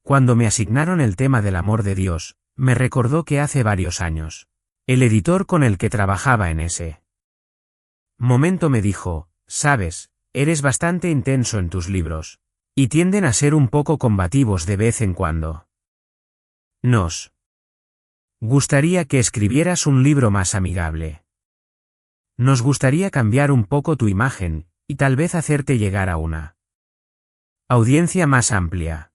Cuando me asignaron el tema del amor de Dios, me recordó que hace varios años, el editor con el que trabajaba en ese momento me dijo, sabes, eres bastante intenso en tus libros, y tienden a ser un poco combativos de vez en cuando. Nos gustaría que escribieras un libro más amigable. Nos gustaría cambiar un poco tu imagen, y tal vez hacerte llegar a una audiencia más amplia.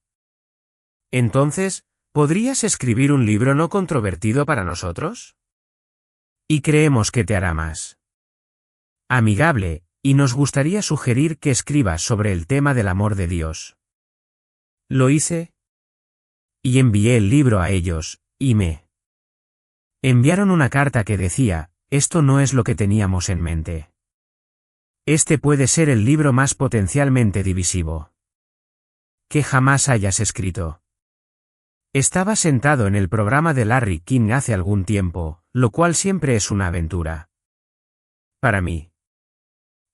Entonces, ¿podrías escribir un libro no controvertido para nosotros? Y creemos que te hará más amigable, y nos gustaría sugerir que escribas sobre el tema del amor de Dios. Lo hice, y envié el libro a ellos, y me enviaron una carta que decía, esto no es lo que teníamos en mente. Este puede ser el libro más potencialmente divisivo que jamás hayas escrito. Estaba sentado en el programa de Larry King hace algún tiempo, lo cual siempre es una aventura para mí.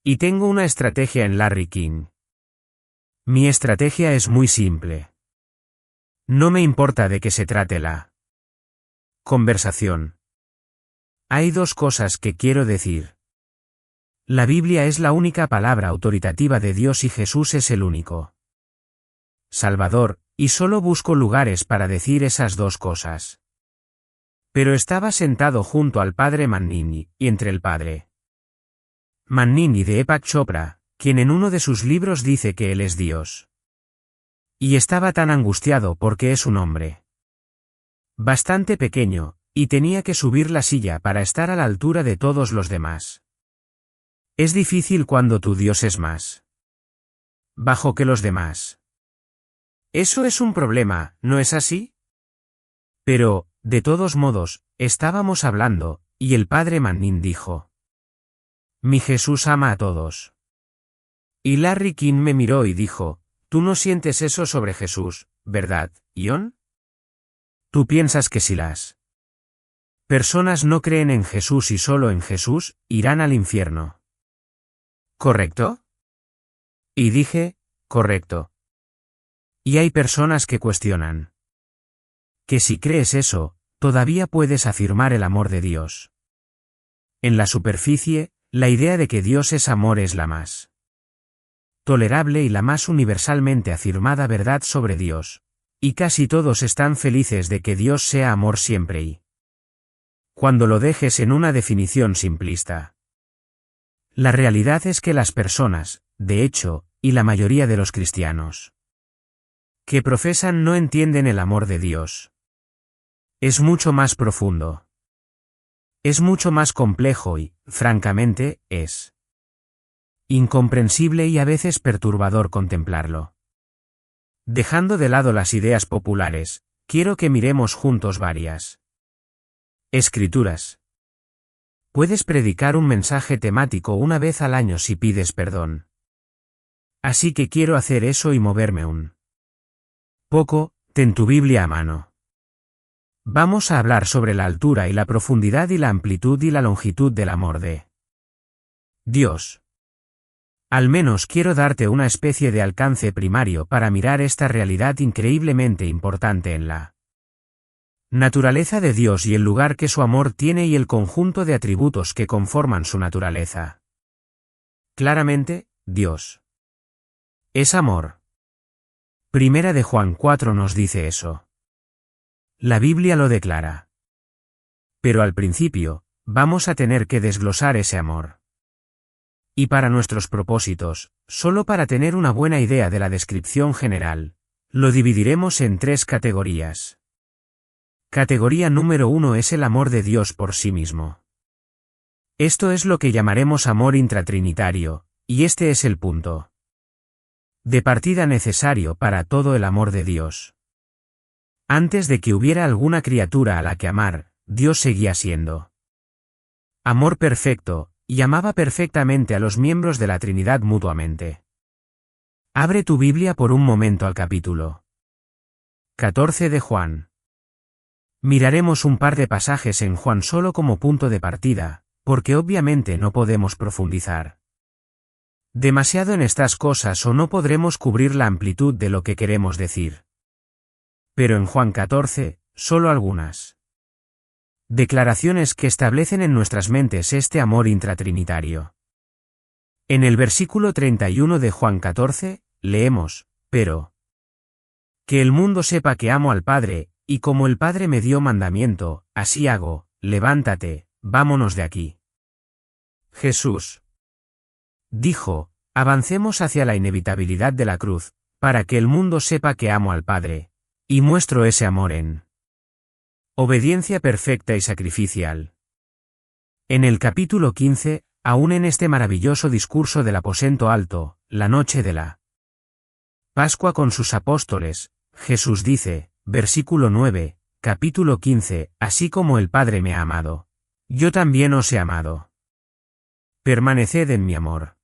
Y tengo una estrategia en Larry King. Mi estrategia es muy simple. No me importa de qué se trate la conversación. Hay dos cosas que quiero decir. La Biblia es la única palabra autoritativa de Dios y Jesús es el único Salvador, y solo busco lugares para decir esas dos cosas. Pero estaba sentado junto al padre Mannini, y entre el padre Mannini de Deepak Chopra, quien en uno de sus libros dice que él es Dios. Y estaba tan angustiado porque es un hombre bastante pequeño, y tenía que subir la silla para estar a la altura de todos los demás. Es difícil cuando tu Dios es más bajo que los demás. Eso es un problema, ¿no es así? Pero, de todos modos, estábamos hablando, y el padre Manning dijo: mi Jesús ama a todos. Y Larry King me miró y dijo, tú no sientes eso sobre Jesús, ¿verdad, Ion? Tú piensas que si las personas no creen en Jesús y solo en Jesús, irán al infierno. ¿Correcto? Y dije, correcto. Y hay personas que cuestionan que si crees eso, todavía puedes afirmar el amor de Dios. En la superficie, la idea de que Dios es amor es la más tolerable y la más universalmente afirmada verdad sobre Dios, y casi todos están felices de que Dios sea amor siempre y cuando lo dejes en una definición simplista. La realidad es que las personas, de hecho, y la mayoría de los cristianos que profesan no entienden el amor de Dios. Es mucho más profundo. Es mucho más complejo y, francamente, es incomprensible y a veces perturbador contemplarlo. Dejando de lado las ideas populares, quiero que miremos juntos varias escrituras. Puedes predicar un mensaje temático una vez al año si pides perdón. Así que quiero hacer eso y moverme un poco. Ten tu Biblia a mano. Vamos a hablar sobre la altura y la profundidad y la amplitud y la longitud del amor de Dios. Al menos quiero darte una especie de alcance primario para mirar esta realidad increíblemente importante en la naturaleza de Dios y el lugar que su amor tiene y el conjunto de atributos que conforman su naturaleza. Claramente, Dios es amor. Primera de Juan 4 nos dice eso. La Biblia lo declara. Pero al principio, vamos a tener que desglosar ese amor. Y para nuestros propósitos, solo para tener una buena idea de la descripción general, lo dividiremos en 3 categorías. Categoría número 1 es el amor de Dios por sí mismo. Esto es lo que llamaremos amor intratrinitario, y este es el punto de partida necesario para todo el amor de Dios. Antes de que hubiera alguna criatura a la que amar, Dios seguía siendo amor perfecto, y amaba perfectamente a los miembros de la Trinidad mutuamente. Abre tu Biblia por un momento al capítulo 14 de Juan. Miraremos un par de pasajes en Juan solo como punto de partida, porque obviamente no podemos profundizar Demasiado en estas cosas o no podremos cubrir la amplitud de lo que queremos decir. Pero en Juan 14, solo algunas declaraciones que establecen en nuestras mentes este amor intratrinitario. En el versículo 31 de Juan 14, leemos, pero que el mundo sepa que amo al Padre, y como el Padre me dio mandamiento, así hago, levántate, vámonos de aquí. Jesús dijo, avancemos hacia la inevitabilidad de la cruz, para que el mundo sepa que amo al Padre, y muestro ese amor en obediencia perfecta y sacrificial. En el capítulo 15, aún en este maravilloso discurso del aposento alto, la noche de la Pascua con sus apóstoles, Jesús dice, versículo 9, capítulo 15, así como el Padre me ha amado, yo también os he amado. Permaneced en mi amor.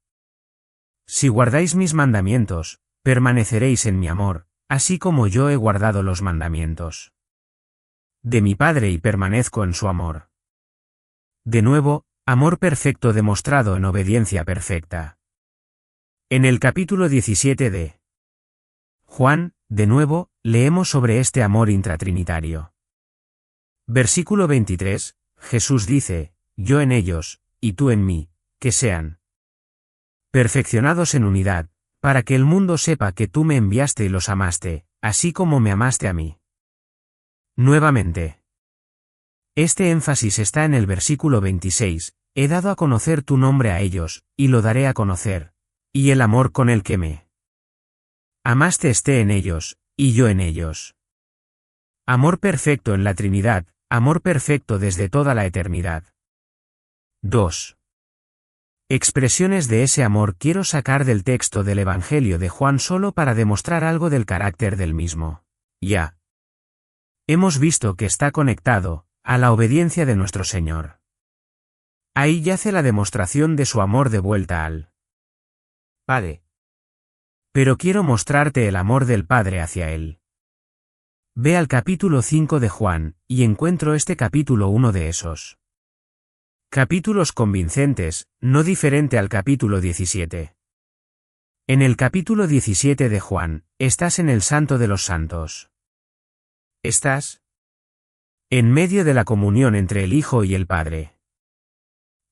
Si guardáis mis mandamientos, permaneceréis en mi amor, así como yo he guardado los mandamientos de mi Padre y permanezco en su amor. De nuevo, amor perfecto demostrado en obediencia perfecta. En el capítulo 17 de Juan, de nuevo, leemos sobre este amor intratrinitario. Versículo 23, Jesús dice, yo en ellos, y tú en mí, que sean perfeccionados en unidad, para que el mundo sepa que tú me enviaste y los amaste, así como me amaste a mí. Nuevamente. Este énfasis está en el versículo 26, he dado a conocer tu nombre a ellos, y lo daré a conocer, y el amor con el que me amaste esté en ellos, y yo en ellos. Amor perfecto en la Trinidad, amor perfecto desde toda la eternidad. 2. Expresiones de ese amor quiero sacar del texto del Evangelio de Juan solo para demostrar algo del carácter del mismo. Ya hemos visto que está conectado a la obediencia de nuestro Señor. Ahí yace la demostración de su amor de vuelta al Padre. Pero quiero mostrarte el amor del Padre hacia él. Ve al capítulo 5 de Juan, y encuentro este capítulo uno de esos capítulos convincentes, no diferente al capítulo 17. En el capítulo 17 de Juan, estás en el Santo de los Santos. Estás en medio de la comunión entre el Hijo y el Padre.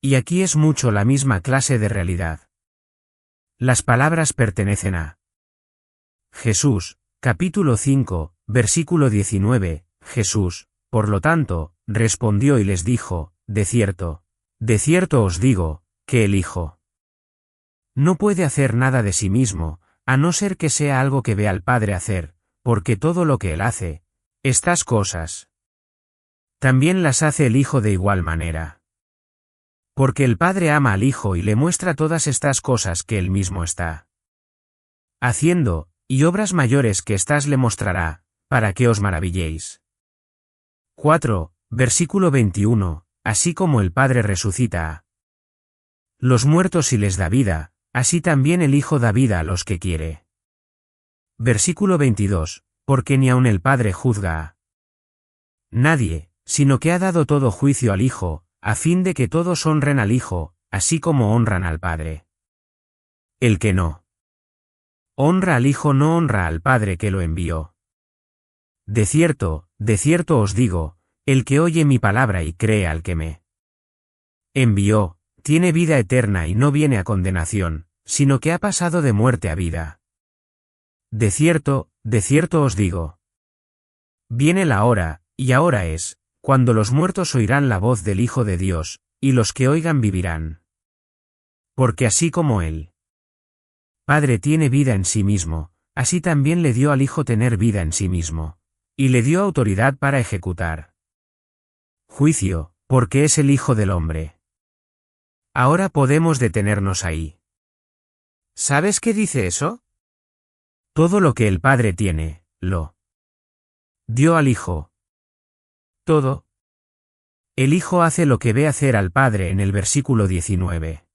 Y aquí es mucho la misma clase de realidad. Las palabras pertenecen a Jesús, capítulo 5, versículo 19, Jesús, por lo tanto, respondió y les dijo, de cierto os digo, que el Hijo no puede hacer nada de sí mismo, a no ser que sea algo que ve al Padre hacer, porque todo lo que él hace, estas cosas, también las hace el Hijo de igual manera. Porque el Padre ama al Hijo y le muestra todas estas cosas que él mismo está haciendo, y obras mayores que éstas le mostrará, para que os maravilléis. 4, versículo 21, así como el Padre resucita a los muertos y les da vida, así también el Hijo da vida a los que quiere. Versículo 22, porque ni aun el Padre juzga a nadie, sino que ha dado todo juicio al Hijo, a fin de que todos honren al Hijo, así como honran al Padre. El que no honra al Hijo no honra al Padre que lo envió. De cierto os digo, el que oye mi palabra y cree al que me envió, tiene vida eterna y no viene a condenación, sino que ha pasado de muerte a vida. De cierto os digo. Viene la hora, y ahora es, cuando los muertos oirán la voz del Hijo de Dios, y los que oigan vivirán. Porque así como él Padre tiene vida en sí mismo, así también le dio al Hijo tener vida en sí mismo, y le dio autoridad para ejecutar juicio, porque es el Hijo del Hombre. Ahora podemos detenernos ahí. ¿Sabes qué dice eso? Todo lo que el Padre tiene, lo dio al Hijo. Todo. El Hijo hace lo que ve hacer al Padre en el versículo 19.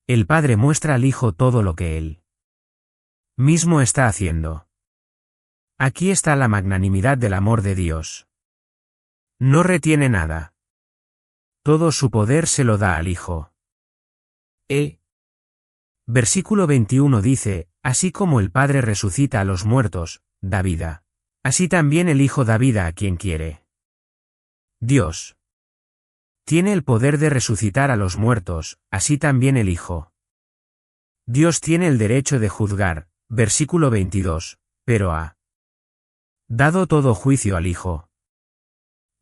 El Padre muestra al Hijo todo lo que él mismo está haciendo. Aquí está la magnanimidad del amor de Dios. No retiene nada. Todo su poder se lo da al Hijo. Versículo 21 dice, así como el Padre resucita a los muertos, da vida. Así también el Hijo da vida a quien quiere. Dios tiene el poder de resucitar a los muertos, así también el Hijo. Dios tiene el derecho de juzgar, versículo 22, pero ha dado todo juicio al Hijo.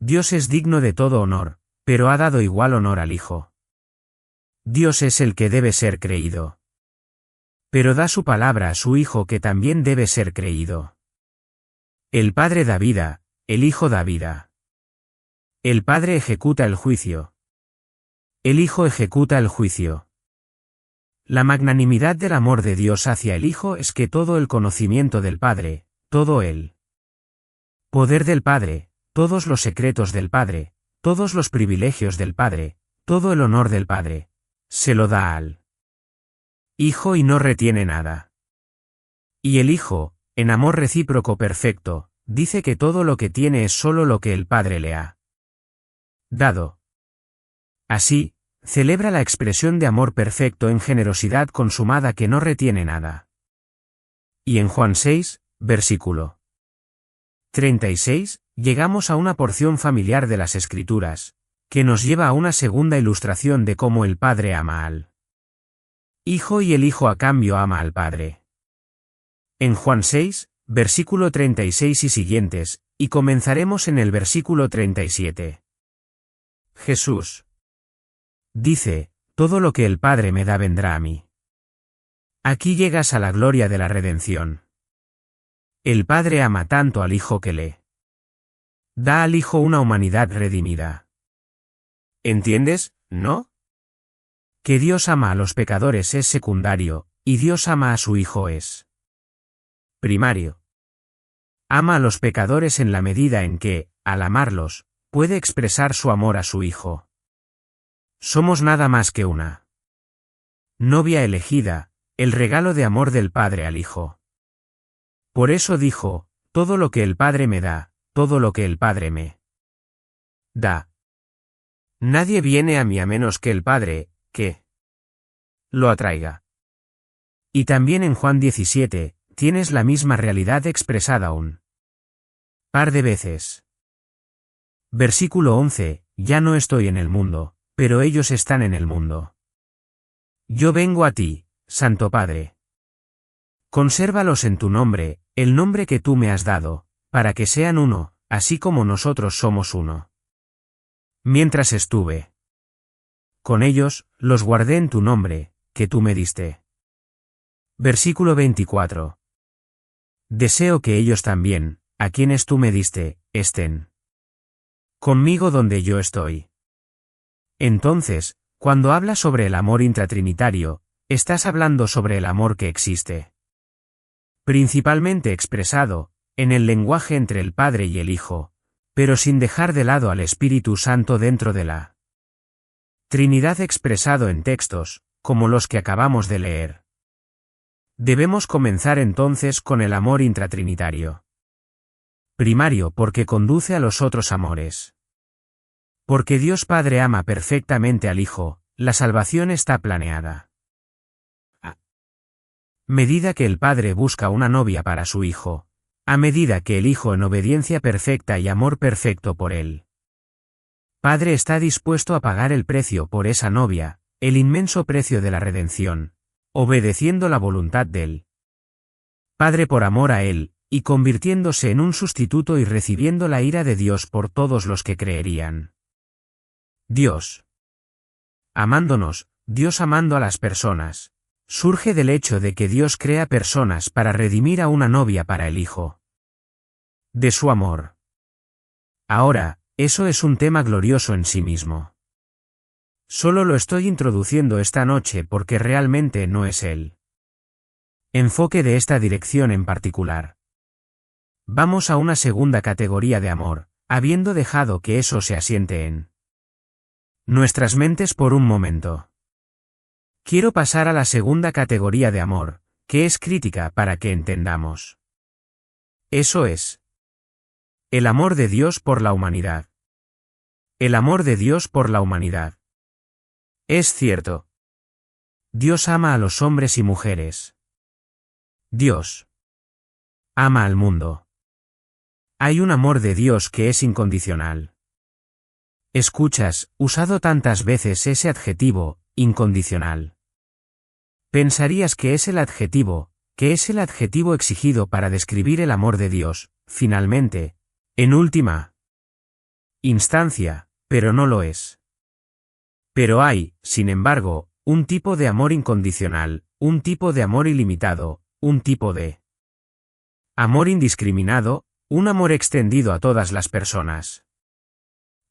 Dios es digno de todo honor, pero ha dado igual honor al Hijo. Dios es el que debe ser creído. Pero da su palabra a su Hijo que también debe ser creído. El Padre da vida, el Hijo da vida. El Padre ejecuta el juicio. El Hijo ejecuta el juicio. La magnanimidad del amor de Dios hacia el Hijo es que todo el conocimiento del Padre, todo el poder del Padre, todos los secretos del Padre, todos los privilegios del Padre, todo el honor del Padre, se lo da al Hijo y no retiene nada. Y el Hijo, en amor recíproco perfecto, dice que todo lo que tiene es solo lo que el Padre le ha dado. Así, celebra la expresión de amor perfecto en generosidad consumada que no retiene nada. Y en Juan 6, versículo 36, llegamos a una porción familiar de las Escrituras, que nos lleva a una segunda ilustración de cómo el Padre ama al Hijo y el Hijo a cambio ama al Padre. En Juan 6, versículo 36 y siguientes, y comenzaremos en el versículo 37. Jesús dice, todo lo que el Padre me da vendrá a mí. Aquí llegas a la gloria de la redención. El Padre ama tanto al Hijo que le da al Hijo una humanidad redimida. ¿Entiendes, no? Que Dios ama a los pecadores es secundario, y Dios ama a su Hijo es primario. Ama a los pecadores en la medida en que, al amarlos, puede expresar su amor a su Hijo. Somos nada más que una novia elegida, el regalo de amor del Padre al Hijo. Por eso dijo, todo lo que el Padre me da, todo lo que el Padre me da. Nadie viene a mí a menos que el Padre, que lo atraiga. Y también en Juan 17, tienes la misma realidad expresada un par de veces. Versículo 11, ya no estoy en el mundo, pero ellos están en el mundo. Yo vengo a ti, Santo Padre. Consérvalos en tu nombre, el nombre que tú me has dado, para que sean uno, así como nosotros somos uno. Mientras estuve con ellos, los guardé en tu nombre, que tú me diste. Versículo 24. Deseo que ellos también, a quienes tú me diste, estén conmigo donde yo estoy. Entonces, cuando hablas sobre el amor intratrinitario, estás hablando sobre el amor que existe. Principalmente expresado, en el lenguaje entre el Padre y el Hijo, pero sin dejar de lado al Espíritu Santo dentro de la Trinidad expresado en textos, como los que acabamos de leer. Debemos comenzar entonces con el amor intratrinitario. Primario porque conduce a los otros amores. Porque Dios Padre ama perfectamente al Hijo, la salvación está planeada. A medida que el Padre busca una novia para su Hijo, a medida que el Hijo en obediencia perfecta y amor perfecto por él, Padre está dispuesto a pagar el precio por esa novia, el inmenso precio de la redención, obedeciendo la voluntad del Padre por amor a él, y convirtiéndose en un sustituto y recibiendo la ira de Dios por todos los que creerían. Dios amándonos, Dios amando a las personas, surge del hecho de que Dios crea personas para redimir a una novia para el Hijo de su amor. Ahora, eso es un tema glorioso en sí mismo. Solo lo estoy introduciendo esta noche porque realmente no es el enfoque de esta dirección en particular. Vamos a una segunda categoría de amor, habiendo dejado que eso se asiente en nuestras mentes por un momento. Quiero pasar a la segunda categoría de amor, que es crítica para que entendamos. Eso es el amor de Dios por la humanidad. El amor de Dios por la humanidad. Es cierto Dios ama a los hombres y mujeres. Dios ama al mundo. Hay un amor de Dios que es incondicional. Escuchas, usado tantas veces ese adjetivo, incondicional. Pensarías que es el adjetivo exigido para describir el amor de Dios, finalmente, en última instancia, pero no lo es. Pero hay, sin embargo, un tipo de amor incondicional, un tipo de amor ilimitado, un tipo de amor indiscriminado, un amor extendido a todas las personas.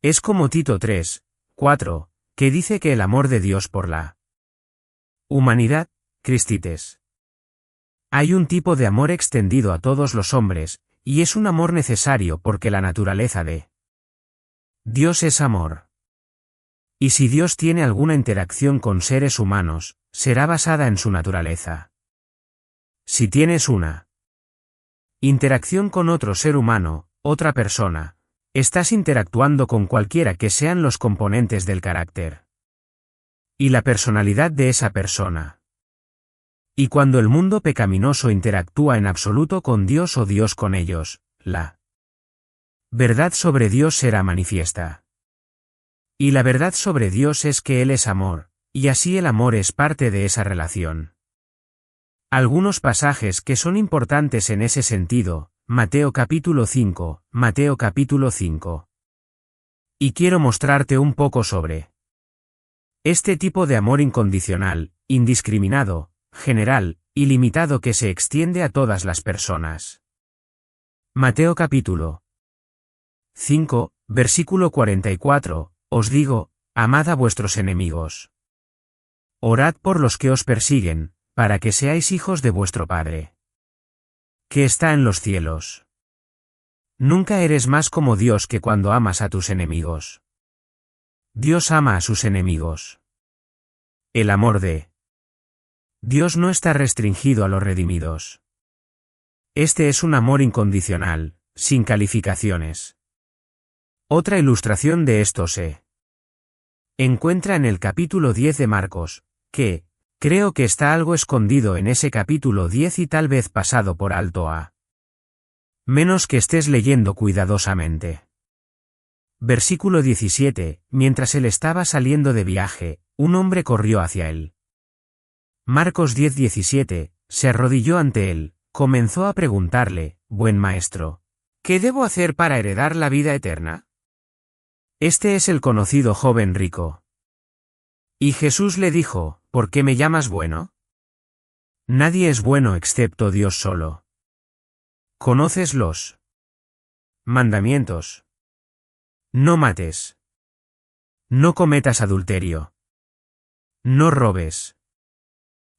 Es como Tito 3, 4, que dice que el amor de Dios por la humanidad, Christites. Hay un tipo de amor extendido a todos los hombres, y es un amor necesario porque la naturaleza de Dios es amor. Y si Dios tiene alguna interacción con seres humanos, será basada en su naturaleza. Si tienes una interacción con otro ser humano, otra persona, estás interactuando con cualquiera que sean los componentes del carácter y la personalidad de esa persona. Y cuando el mundo pecaminoso interactúa en absoluto con Dios o Dios con ellos, la verdad sobre Dios será manifiesta. Y la verdad sobre Dios es que Él es amor, y así el amor es parte de esa relación. Algunos pasajes que son importantes en ese sentido, Mateo capítulo 5, Mateo capítulo 5. Y quiero mostrarte un poco sobre este tipo de amor incondicional, indiscriminado, general, ilimitado que se extiende a todas las personas. Mateo capítulo 5, versículo 44, os digo, amad a vuestros enemigos. Orad por los que os persiguen, para que seáis hijos de vuestro Padre que está en los cielos. Nunca eres más como Dios que cuando amas a tus enemigos. Dios ama a sus enemigos. El amor de Dios no está restringido a los redimidos. Este es un amor incondicional, sin calificaciones. Otra ilustración de esto se encuentra en el capítulo 10 de Marcos, que, creo que está algo escondido en ese capítulo 10 y tal vez pasado por alto a menos que estés leyendo cuidadosamente. Versículo 17, mientras él estaba saliendo de viaje, un hombre corrió hacia él. Marcos 10:17, se arrodilló ante él, comenzó a preguntarle, buen maestro, ¿qué debo hacer para heredar la vida eterna? Este es el conocido joven rico. Y Jesús le dijo, ¿por qué me llamas bueno? Nadie es bueno excepto Dios solo. ¿Conoces los mandamientos? No mates. No cometas adulterio. No robes.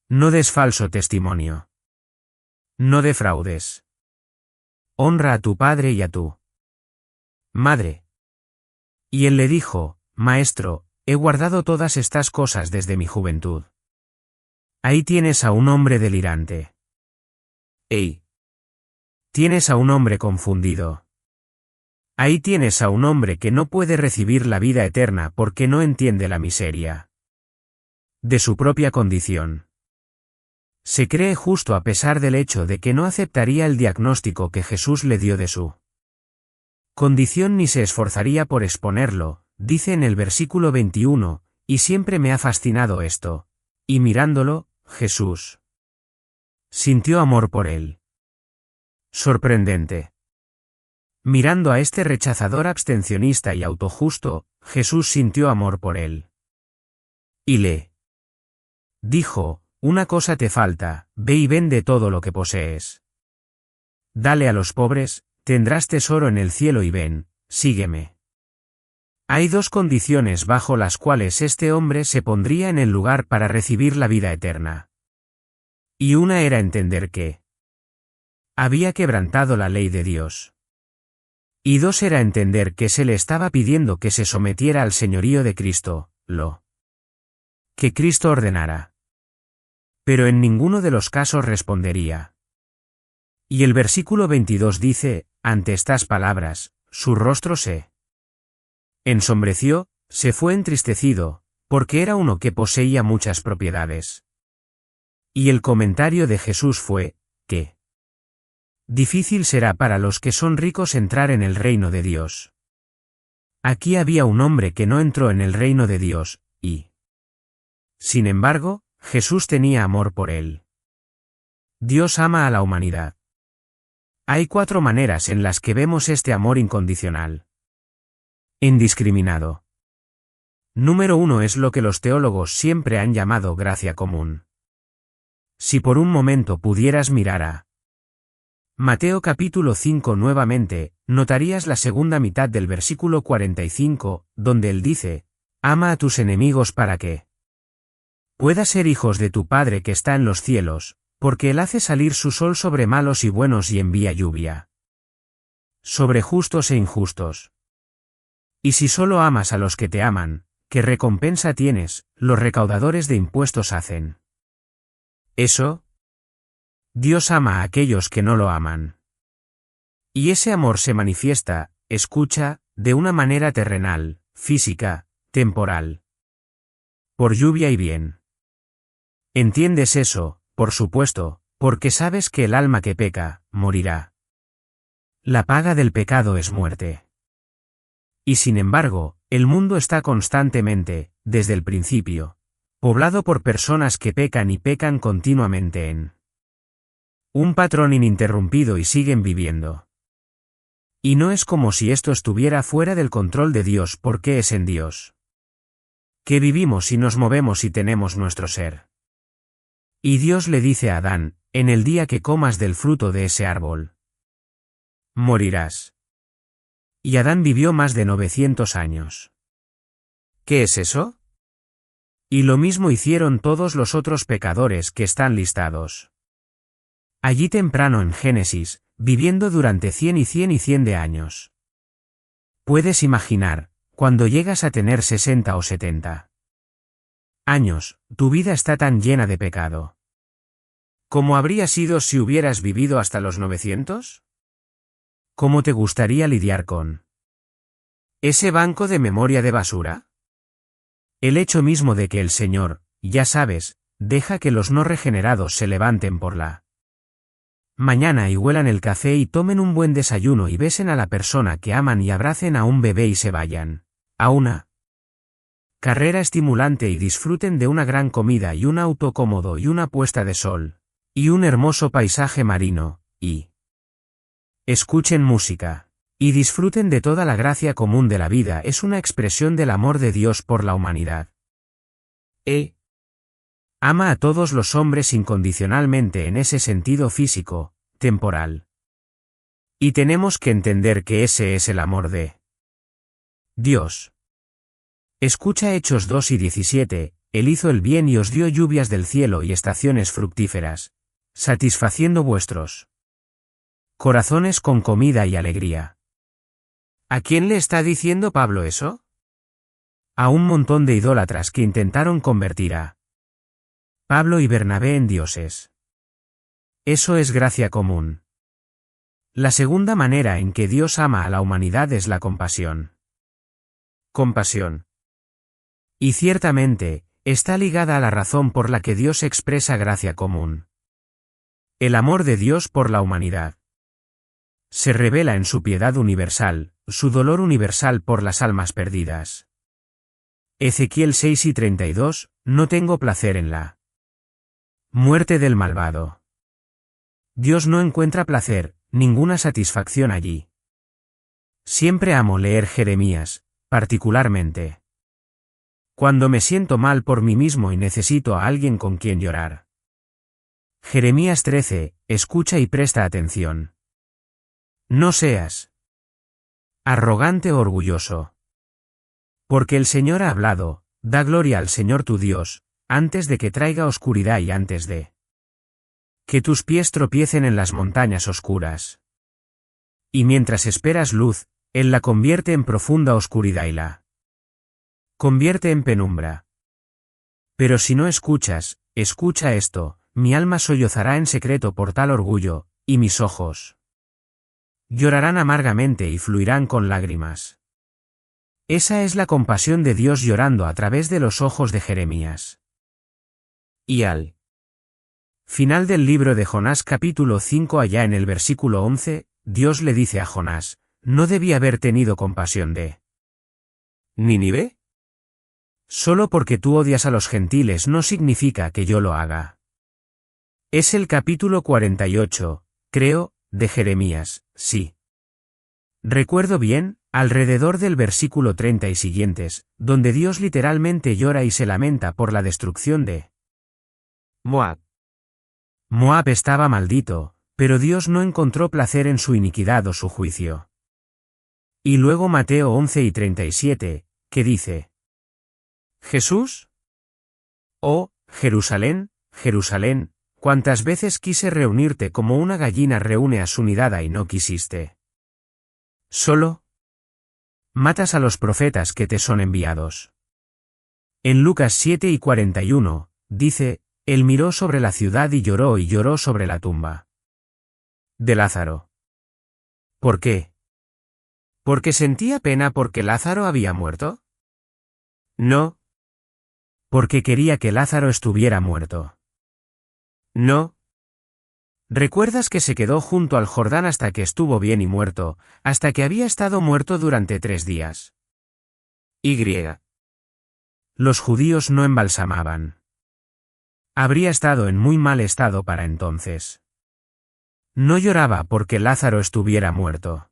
No des falso testimonio. No defraudes. Honra a tu padre y a tu madre. Y él le dijo, Maestro, he guardado todas estas cosas desde mi juventud. Ahí tienes a un hombre delirante. ¡Ey! Tienes a un hombre confundido. Ahí tienes a un hombre que no puede recibir la vida eterna porque no entiende la miseria de su propia condición. Se cree justo a pesar del hecho de que no aceptaría el diagnóstico que Jesús le dio de su condición ni se esforzaría por exponerlo, dice en el versículo 21, y siempre me ha fascinado esto. Y mirándolo, Jesús sintió amor por él. Sorprendente. Mirando a este rechazador abstencionista y autojusto, Jesús sintió amor por él. Y le dijo, una cosa te falta, ve y vende todo lo que posees. Dale a los pobres, tendrás tesoro en el cielo y ven, sígueme. Hay dos condiciones bajo las cuales este hombre se pondría en el lugar para recibir la vida eterna. Y una era entender que había quebrantado la ley de Dios. Y dos era entender que se le estaba pidiendo que se sometiera al señorío de Cristo, lo que Cristo ordenara. Pero en ninguno de los casos respondería. Y el versículo 22 dice, ante estas palabras, su rostro se ensombreció, se fue entristecido, porque era uno que poseía muchas propiedades. Y el comentario de Jesús fue, que difícil será para los que son ricos entrar en el reino de Dios. Aquí había un hombre que no entró en el reino de Dios, y sin embargo, Jesús tenía amor por él. Dios ama a la humanidad. Hay 4 maneras en las que vemos este amor incondicional. Indiscriminado. Número 1 es lo que los teólogos siempre han llamado gracia común. Si por un momento pudieras mirar a Mateo capítulo 5 nuevamente, notarías la segunda mitad del versículo 45, donde él dice, ama a tus enemigos para que puedas ser hijos de tu Padre que está en los cielos, porque él hace salir su sol sobre malos y buenos y envía lluvia sobre justos e injustos. Y si solo amas a los que te aman, ¿qué recompensa tienes? Los recaudadores de impuestos hacen eso. Dios ama a aquellos que no lo aman. Y ese amor se manifiesta, escucha, de una manera terrenal, física, temporal. Por lluvia y bien. ¿Entiendes eso? Por supuesto, porque sabes que el alma que peca, morirá. La paga del pecado es muerte. Y sin embargo, el mundo está constantemente, desde el principio, poblado por personas que pecan y pecan continuamente en un patrón ininterrumpido y siguen viviendo. Y no es como si esto estuviera fuera del control de Dios porque es en Dios que vivimos y nos movemos y tenemos nuestro ser. Y Dios le dice a Adán, en el día que comas del fruto de ese árbol, morirás. Y Adán vivió más de 900 años. ¿Qué es eso? Y lo mismo hicieron todos los otros pecadores que están listados allí temprano en Génesis, viviendo durante 100 y 100 y 100 de años. Puedes imaginar, cuando llegas a tener 60 o 70 años, tu vida está tan llena de pecado. ¿Cómo habría sido si hubieras vivido hasta los 900? ¿Cómo te gustaría lidiar con ese banco de memoria de basura? El hecho mismo de que el Señor, ya sabes, deja que los no regenerados se levanten por la mañana y huelan el café y tomen un buen desayuno y besen a la persona que aman y abracen a un bebé y se vayan a una carrera estimulante y disfruten de una gran comida y un auto cómodo y una puesta de sol, y un hermoso paisaje marino, y escuchen música, y disfruten de toda la gracia común de la vida es una expresión del amor de Dios por la humanidad. Ama a todos los hombres incondicionalmente en ese sentido físico, temporal. Y tenemos que entender que ese es el amor de Dios. Escucha Hechos 2 y 17, Él hizo el bien y os dio lluvias del cielo y estaciones fructíferas, satisfaciendo vuestros corazones con comida y alegría. ¿A quién le está diciendo Pablo eso? A un montón de idólatras que intentaron convertir a Pablo y Bernabé en dioses. Eso es gracia común. La segunda manera en que Dios ama a la humanidad es la compasión. Compasión. Y ciertamente, está ligada a la razón por la que Dios expresa gracia común. El amor de Dios por la humanidad se revela en su piedad universal, su dolor universal por las almas perdidas. Ezequiel 6 y 32, no tengo placer en la muerte del malvado. Dios no encuentra placer, ninguna satisfacción allí. Siempre amo leer Jeremías, particularmente cuando me siento mal por mí mismo y necesito a alguien con quien llorar. Jeremías 13, escucha y presta atención. No seas arrogante o orgulloso. Porque el Señor ha hablado, da gloria al Señor tu Dios, antes de que traiga oscuridad y antes de que tus pies tropiecen en las montañas oscuras. Y mientras esperas luz, Él la convierte en profunda oscuridad y la convierte en penumbra. Pero si no escuchas, escucha esto, mi alma sollozará en secreto por tal orgullo, y mis ojos llorarán amargamente y fluirán con lágrimas. Esa es la compasión de Dios llorando a través de los ojos de Jeremías. Y al Final del libro de Jonás capítulo 5. Allá en el versículo 11, Dios le dice a Jonás, ¿no debí haber tenido compasión de Nínive? Solo porque tú odias a los gentiles no significa que yo lo haga. Es el capítulo 48, creo, de Jeremías, sí. Recuerdo bien, alrededor del versículo 30 y siguientes, donde Dios literalmente llora y se lamenta por la destrucción de Moab. Moab estaba maldito, pero Dios no encontró placer en su iniquidad o su juicio. Y luego Mateo 11 y 37, que dice: Jesús. Oh, Jerusalén, Jerusalén, cuántas veces quise reunirte como una gallina reúne a su nidada y no quisiste. Solo matas a los profetas que te son enviados. En Lucas 7 y 41, dice, él miró sobre la ciudad y lloró sobre la tumba de Lázaro. ¿Por qué? ¿Porque sentía pena porque Lázaro había muerto? No. Porque quería que Lázaro estuviera muerto. No. ¿Recuerdas que se quedó junto al Jordán hasta que estuvo bien y muerto, hasta que había estado muerto durante 3 días? Y. Los judíos no embalsamaban. Habría estado en muy mal estado para entonces. No lloraba porque Lázaro estuviera muerto.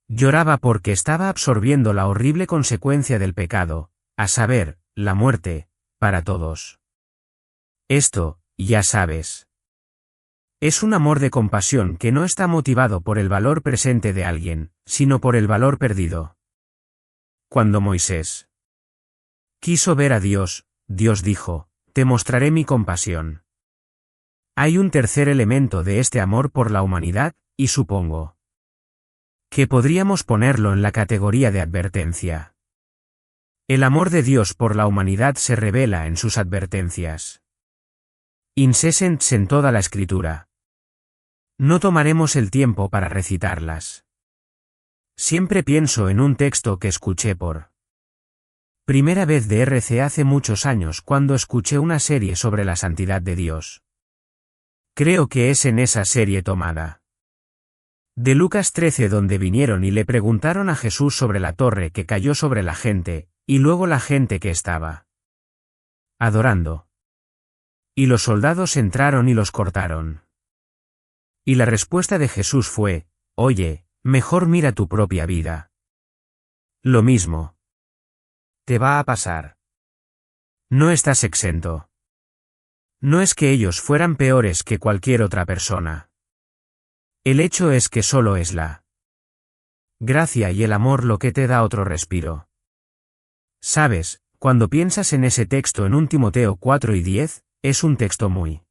Lloraba porque estaba absorbiendo la horrible consecuencia del pecado, a saber, la muerte, para todos. Esto, ya sabes. Es un amor de compasión que no está motivado por el valor presente de alguien, sino por el valor perdido. Cuando Moisés quiso ver a Dios, Dios dijo, te mostraré mi compasión. Hay un tercer elemento de este amor por la humanidad, y supongo que podríamos ponerlo en la categoría de advertencia. El amor de Dios por la humanidad se revela en sus advertencias incessantes en toda la Escritura. No tomaremos el tiempo para recitarlas. Siempre pienso en un texto que escuché por primera vez de RC hace muchos años cuando escuché una serie sobre la santidad de Dios. Creo que es en esa serie tomada de Lucas 13 donde vinieron y le preguntaron a Jesús sobre la torre que cayó sobre la gente, y luego la gente que estaba adorando. Y los soldados entraron y los cortaron. Y la respuesta de Jesús fue, oye, mejor mira tu propia vida. Lo mismo te va a pasar. No estás exento. No es que ellos fueran peores que cualquier otra persona. El hecho es que solo es la gracia y el amor lo que te da otro respiro. Sabes, cuando piensas en ese texto en 1 Timoteo 4 y 10, es un texto muy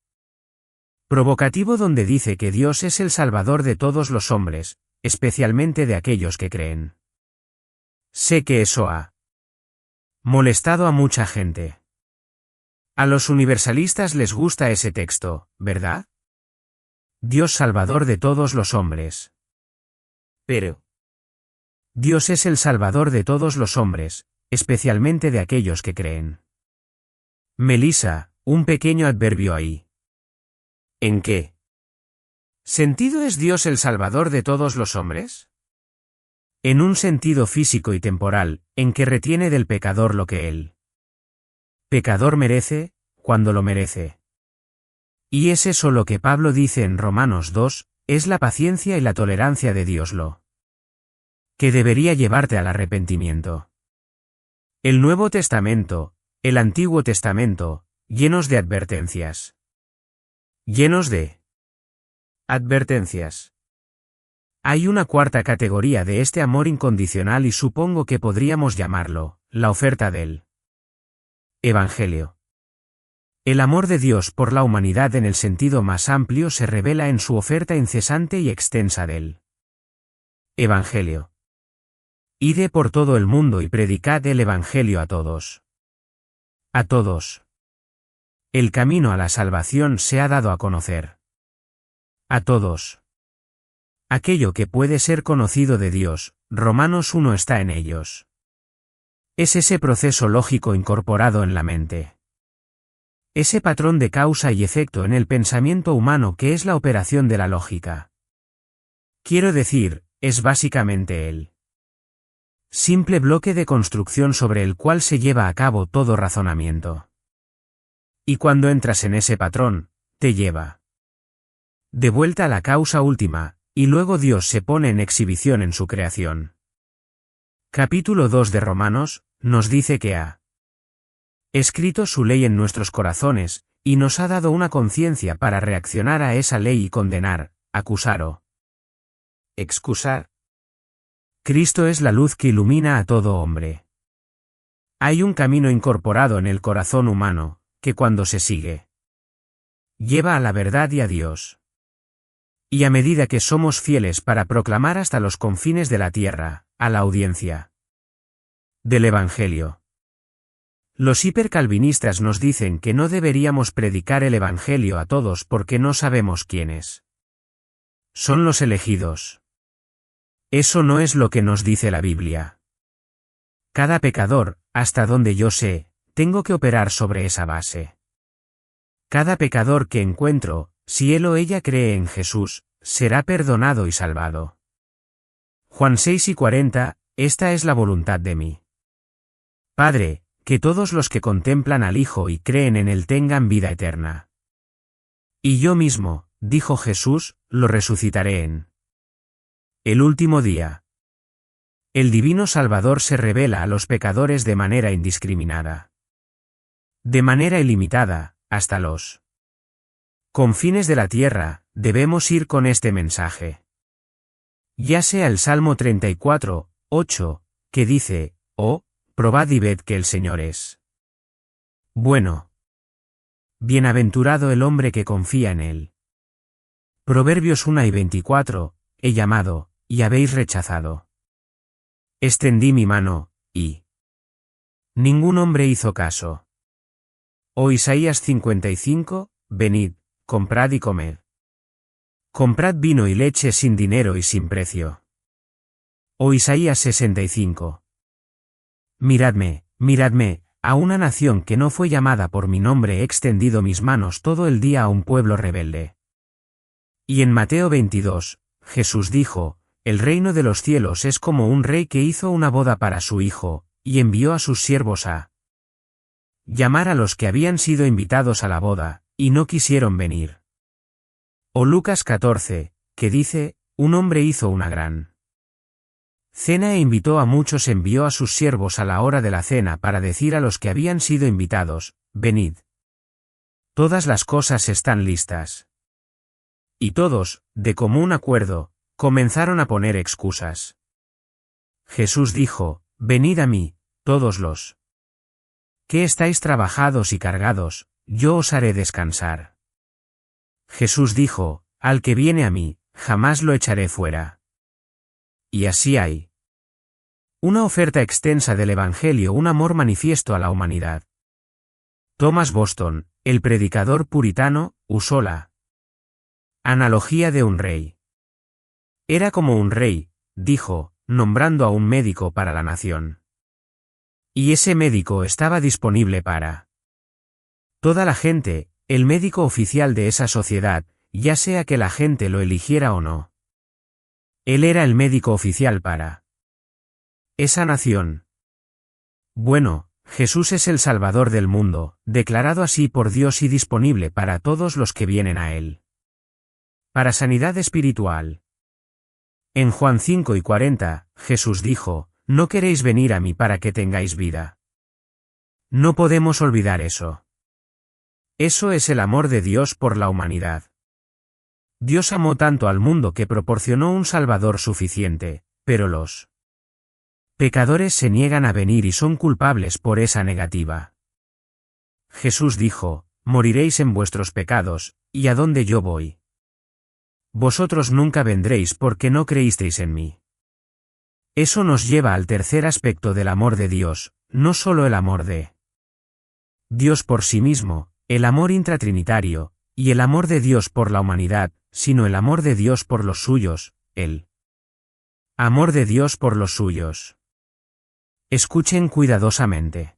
provocativo donde dice que Dios es el Salvador de todos los hombres, especialmente de aquellos que creen. Sé que eso ha molestado a mucha gente. A los universalistas les gusta ese texto, ¿verdad? Dios Salvador de todos los hombres. Pero Dios es el Salvador de todos los hombres, especialmente de aquellos que creen. Melissa, un pequeño adverbio ahí. ¿En qué sentido es Dios el Salvador de todos los hombres? En un sentido físico y temporal, en que retiene del pecador lo que él pecador merece, cuando lo merece. Y es eso lo que Pablo dice en Romanos 2, es la paciencia y la tolerancia de Dios lo que debería llevarte al arrepentimiento. El Nuevo Testamento, el Antiguo Testamento, llenos de advertencias. Llenos de advertencias. Hay una cuarta categoría de este amor incondicional y supongo que podríamos llamarlo, la oferta del Evangelio. El amor de Dios por la humanidad en el sentido más amplio se revela en su oferta incesante y extensa del Evangelio. Id por todo el mundo y predicad el Evangelio a todos. A todos. El camino a la salvación se ha dado a conocer. A todos. Aquello que puede ser conocido de Dios, Romanos 1 está en ellos. Es ese proceso lógico incorporado en la mente. Ese patrón de causa y efecto en el pensamiento humano que es la operación de la lógica. Quiero decir, es básicamente el simple bloque de construcción sobre el cual se lleva a cabo todo razonamiento. Y cuando entras en ese patrón, te lleva de vuelta a la causa última, y luego Dios se pone en exhibición en su creación. Capítulo 2 de Romanos, nos dice que ha escrito su ley en nuestros corazones, y nos ha dado una conciencia para reaccionar a esa ley y condenar, acusar o excusar. Cristo es la luz que ilumina a todo hombre. Hay un camino incorporado en el corazón humano, que cuando se sigue, lleva a la verdad y a Dios. Y a medida que somos fieles para proclamar hasta los confines de la tierra, a la audiencia del Evangelio. Los hipercalvinistas nos dicen que no deberíamos predicar el Evangelio a todos porque no sabemos quiénes son los elegidos. Eso no es lo que nos dice la Biblia. Cada pecador, hasta donde yo sé, tengo que operar sobre esa base. Cada pecador que encuentro, si él o ella cree en Jesús, será perdonado y salvado. Juan 6:40, esta es la voluntad de mi Padre, que todos los que contemplan al Hijo y creen en Él tengan vida eterna. Y yo mismo, dijo Jesús, lo resucitaré en el último día. El divino Salvador se revela a los pecadores de manera indiscriminada. De manera ilimitada, hasta los confines de la tierra, debemos ir con este mensaje. Ya sea el Salmo 34:8, que dice, oh, probad y ved que el Señor es bueno. Bienaventurado el hombre que confía en Él. Proverbios 1:24, he llamado, y habéis rechazado. Extendí mi mano, y ningún hombre hizo caso. O Isaías 55, venid, comprad y comed. Comprad vino y leche sin dinero y sin precio. O Isaías 65. Miradme, miradme, a una nación que no fue llamada por mi nombre he extendido mis manos todo el día a un pueblo rebelde. Y en Mateo 22, Jesús dijo, el reino de los cielos es como un rey que hizo una boda para su hijo, y envió a sus siervos a llamar a los que habían sido invitados a la boda, y no quisieron venir. O Lucas 14, que dice, un hombre hizo una gran cena e invitó a muchos, envió a sus siervos a la hora de la cena para decir a los que habían sido invitados, venid. Todas las cosas están listas. Y todos, de común acuerdo, comenzaron a poner excusas. Jesús dijo, venid a mí, todos los que estáis trabajados y cargados, yo os haré descansar. Jesús dijo, al que viene a mí, jamás lo echaré fuera. Y así hay una oferta extensa del Evangelio, un amor manifiesto a la humanidad. Thomas Boston, el predicador puritano, usó la analogía de un rey. Era como un rey, dijo, nombrando a un médico para la nación. Y ese médico estaba disponible para toda la gente, el médico oficial de esa sociedad, ya sea que la gente lo eligiera o no. Él era el médico oficial para esa nación. Bueno, Jesús es el Salvador del mundo, declarado así por Dios y disponible para todos los que vienen a Él. Para sanidad espiritual. En Juan 5:40, Jesús dijo, no queréis venir a mí para que tengáis vida. No podemos olvidar eso. Eso es el amor de Dios por la humanidad. Dios amó tanto al mundo que proporcionó un Salvador suficiente, pero los pecadores se niegan a venir y son culpables por esa negativa. Jesús dijo, moriréis en vuestros pecados, ¿y a dónde yo voy? Vosotros nunca vendréis porque no creísteis en mí. Eso nos lleva al tercer aspecto del amor de Dios, no solo el amor de Dios por sí mismo, el amor intratrinitario, y el amor de Dios por la humanidad, sino el amor de Dios por los suyos, el amor de Dios por los suyos. Escuchen cuidadosamente.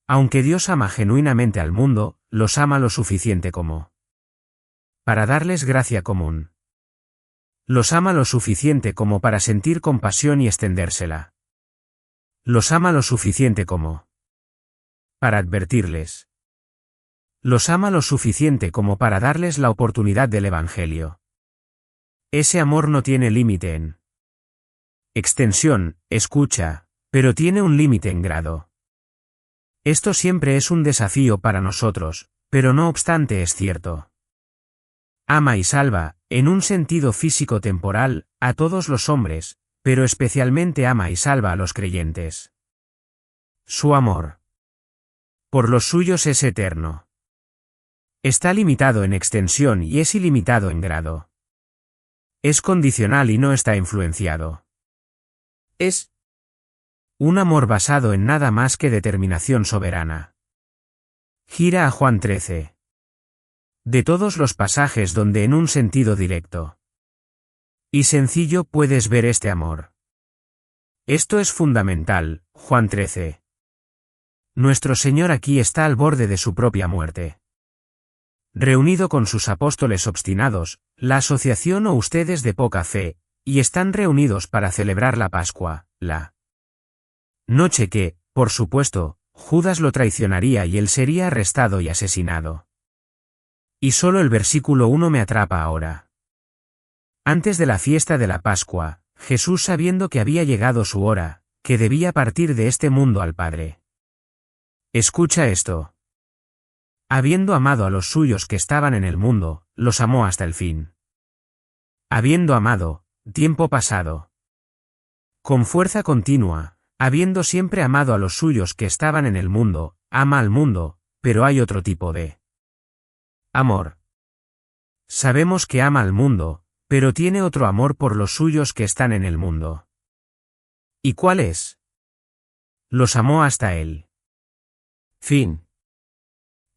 Aunque Dios ama genuinamente al mundo, los ama lo suficiente como para darles gracia común. Los ama lo suficiente como para sentir compasión y extendérsela. Los ama lo suficiente como para advertirles. Los ama lo suficiente como para darles la oportunidad del Evangelio. Ese amor no tiene límite en extensión, escucha, pero tiene un límite en grado. Esto siempre es un desafío para nosotros, pero no obstante es cierto. Ama y salva, en un sentido físico-temporal, a todos los hombres, pero especialmente ama y salva a los creyentes. Su amor por los suyos es eterno. Está limitado en extensión y es ilimitado en grado. Es condicional y no está influenciado. Es un amor basado en nada más que determinación soberana. Gira a Juan 13. De todos los pasajes donde en un sentido directo y sencillo puedes ver este amor. Esto es fundamental, Juan 13. Nuestro Señor aquí está al borde de su propia muerte. Reunido con sus apóstoles obstinados, la asociación o ustedes de poca fe, y están reunidos para celebrar la Pascua, la noche que, por supuesto, Judas lo traicionaría y él sería arrestado y asesinado. Y solo el versículo 1 me atrapa ahora. Antes de la fiesta de la Pascua, Jesús sabiendo que había llegado su hora, que debía partir de este mundo al Padre. Escucha esto. Habiendo amado a los suyos que estaban en el mundo, los amó hasta el fin. Habiendo amado, tiempo pasado. Con fuerza continua, habiendo siempre amado a los suyos que estaban en el mundo, ama al mundo, pero hay otro tipo de amor. Sabemos que ama al mundo, pero tiene otro amor por los suyos que están en el mundo. ¿Y cuál es? Los amó hasta él. Fin.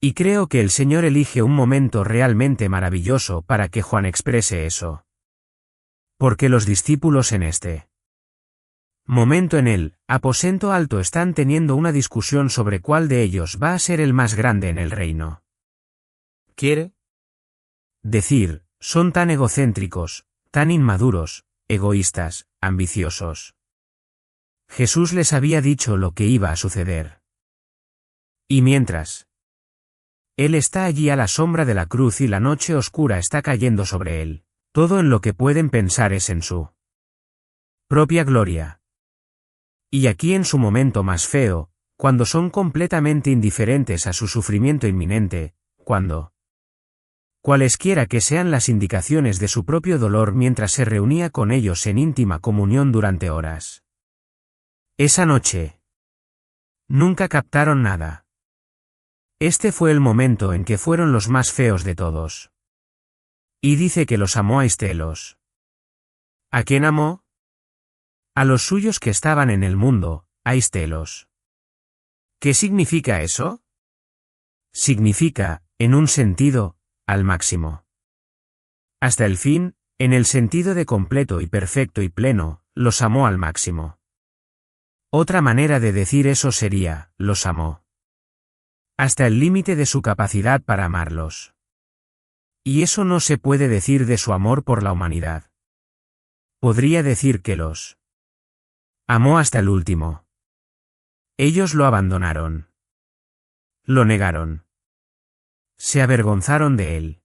Y creo que el Señor elige un momento realmente maravilloso para que Juan exprese eso. Porque los discípulos en este momento en el aposento alto están teniendo una discusión sobre cuál de ellos va a ser el más grande en el reino. ¿Quiere decir, son tan egocéntricos, tan inmaduros, egoístas, ambiciosos? Jesús les había dicho lo que iba a suceder. Y mientras Él está allí a la sombra de la cruz y la noche oscura está cayendo sobre él, todo en lo que pueden pensar es en su propia gloria. Y aquí en su momento más feo, cuando son completamente indiferentes a su sufrimiento inminente, cuando cualesquiera que sean las indicaciones de su propio dolor mientras se reunía con ellos en íntima comunión durante horas. Esa noche nunca captaron nada. Este fue el momento en que fueron los más feos de todos. Y dice que los amó a Estelos. ¿A quién amó? A los suyos que estaban en el mundo, a Estelos. ¿Qué significa eso? Significa, en un sentido, al máximo. Hasta el fin, en el sentido de completo y perfecto y pleno, los amó al máximo. Otra manera de decir eso sería, los amó hasta el límite de su capacidad para amarlos. Y eso no se puede decir de su amor por la humanidad. Podría decir que los amó hasta el último. Ellos lo abandonaron. Lo negaron. Se avergonzaron de él.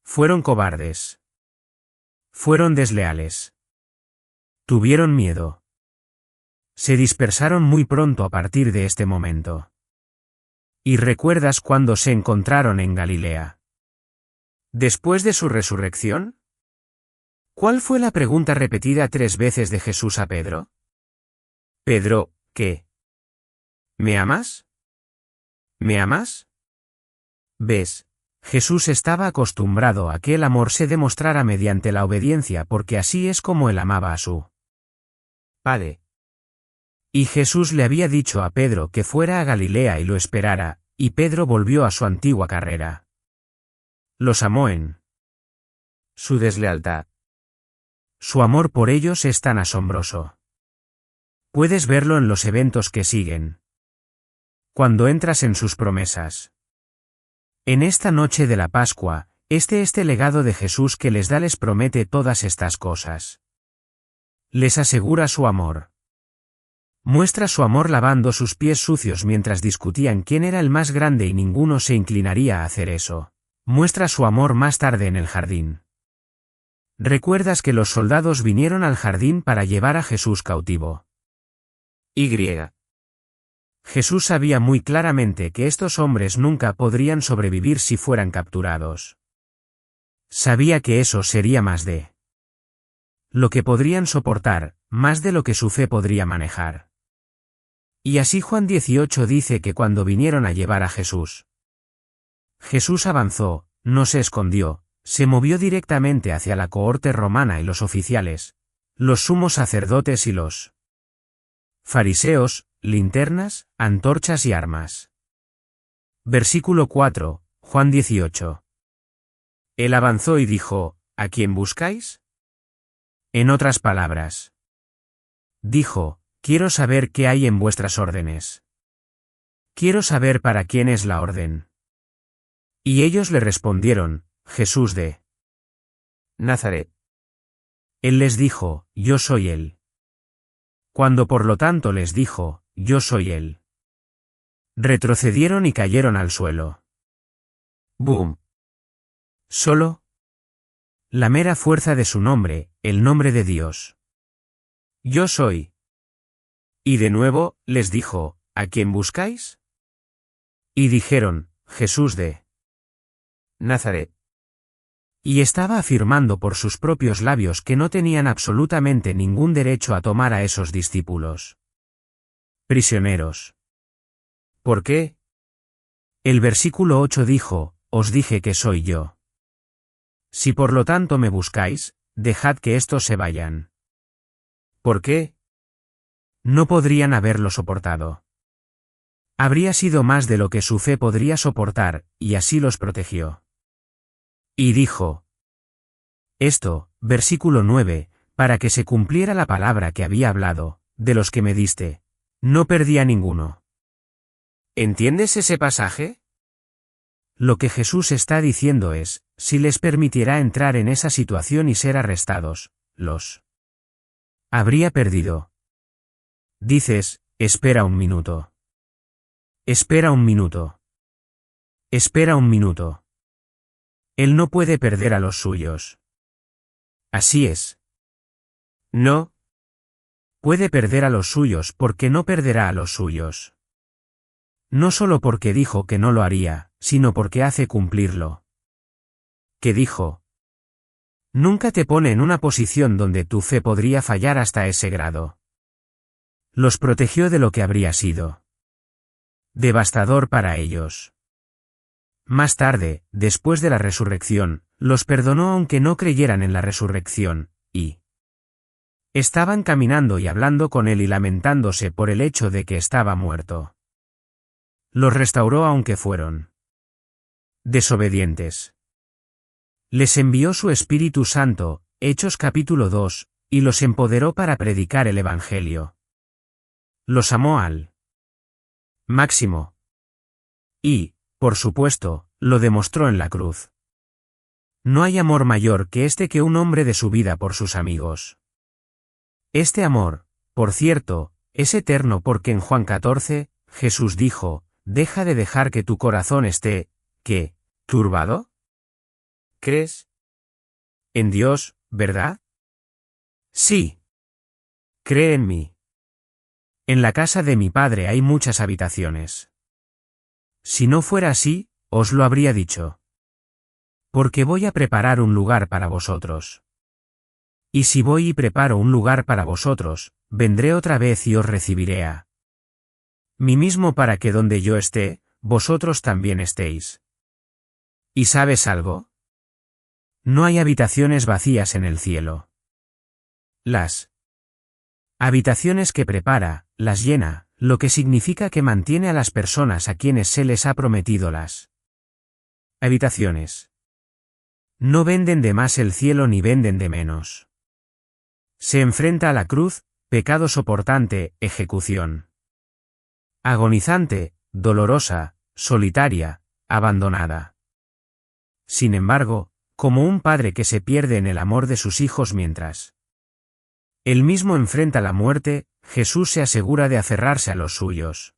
Fueron cobardes. Fueron desleales. Tuvieron miedo. Se dispersaron muy pronto a partir de este momento. ¿Y recuerdas cuando se encontraron en Galilea? ¿Después de su resurrección? ¿Cuál fue la pregunta repetida 3 veces de Jesús a Pedro? Pedro, ¿qué? ¿Me amas? ¿Me amas? ¿Ves? Jesús estaba acostumbrado a que el amor se demostrara mediante la obediencia porque así es como él amaba a su Padre. Y Jesús le había dicho a Pedro que fuera a Galilea y lo esperara, y Pedro volvió a su antigua carrera. Los amó en su deslealtad. Su amor por ellos es tan asombroso. Puedes verlo en los eventos que siguen. Cuando entras en sus promesas. En esta noche de la Pascua, este legado de Jesús que les promete todas estas cosas. Les asegura su amor. Muestra su amor lavando sus pies sucios mientras discutían quién era el más grande y ninguno se inclinaría a hacer eso. Muestra su amor más tarde en el jardín. ¿Recuerdas que los soldados vinieron al jardín para llevar a Jesús cautivo? Jesús sabía muy claramente que estos hombres nunca podrían sobrevivir si fueran capturados. Sabía que eso sería más de lo que podrían soportar, más de lo que su fe podría manejar. Y así Juan 18 dice que cuando vinieron a llevar a Jesús, Jesús avanzó, no se escondió, se movió directamente hacia la cohorte romana y los oficiales, los sumos sacerdotes y los fariseos, linternas, antorchas y armas. Versículo 4, Juan 18. Él avanzó y dijo, ¿a quién buscáis? En otras palabras, dijo, quiero saber qué hay en vuestras órdenes. Quiero saber para quién es la orden. Y ellos le respondieron, Jesús de Nazaret. Él les dijo, yo soy él. Cuando por lo tanto les dijo, yo soy él, retrocedieron y cayeron al suelo. ¡Boom! Solo la mera fuerza de su nombre, el nombre de Dios. Yo soy. Y de nuevo, les dijo, ¿a quién buscáis? Y dijeron, Jesús de Nazaret. Y estaba afirmando por sus propios labios que no tenían absolutamente ningún derecho a tomar a esos discípulos prisioneros. ¿Por qué? El versículo 8 dijo, os dije que soy yo. Si por lo tanto me buscáis, dejad que estos se vayan. ¿Por qué? No podrían haberlo soportado. Habría sido más de lo que su fe podría soportar, y así los protegió. Y dijo, esto, versículo 9, para que se cumpliera la palabra que había hablado, de los que me diste, no perdí a ninguno. ¿Entiendes ese pasaje? Lo que Jesús está diciendo es, si les permitiera entrar en esa situación y ser arrestados, los habría perdido. Dices, espera un minuto. Espera un minuto. Espera un minuto. Él no puede perder a los suyos. Así es. No. Puede perder a los suyos porque no perderá a los suyos. No solo porque dijo que no lo haría, sino porque hace cumplirlo. ¿Qué dijo? Nunca te pone en una posición donde tu fe podría fallar hasta ese grado. Los protegió de lo que habría sido devastador para ellos. Más tarde, después de la resurrección, los perdonó aunque no creyeran en la resurrección, y estaban caminando y hablando con él y lamentándose por el hecho de que estaba muerto. Los restauró aunque fueron desobedientes. Les envió su Espíritu Santo, Hechos capítulo 2, y los empoderó para predicar el Evangelio. Los amó al máximo. Y, por supuesto, lo demostró en la cruz. No hay amor mayor que este que un hombre dé su vida por sus amigos. Este amor, por cierto, es eterno porque en Juan 14, Jesús dijo, deja de dejar que tu corazón esté, ¿qué? ¿Turbado? ¿Crees en Dios, verdad? Sí. Cree en mí. En la casa de mi Padre hay muchas habitaciones. Si no fuera así, os lo habría dicho. Porque voy a preparar un lugar para vosotros. Y si voy y preparo un lugar para vosotros, vendré otra vez y os recibiré a mí mismo para que donde yo esté, vosotros también estéis. ¿Y sabes algo? No hay habitaciones vacías en el cielo. Las habitaciones que prepara, las llena, lo que significa que mantiene a las personas a quienes se les ha prometido las habitaciones. No venden de más el cielo ni venden de menos. Se enfrenta a la cruz, pecado soportante, ejecución agonizante, dolorosa, solitaria, abandonada. Sin embargo, como un padre que se pierde en el amor de sus hijos mientras él mismo enfrenta la muerte, Jesús se asegura de aferrarse a los suyos.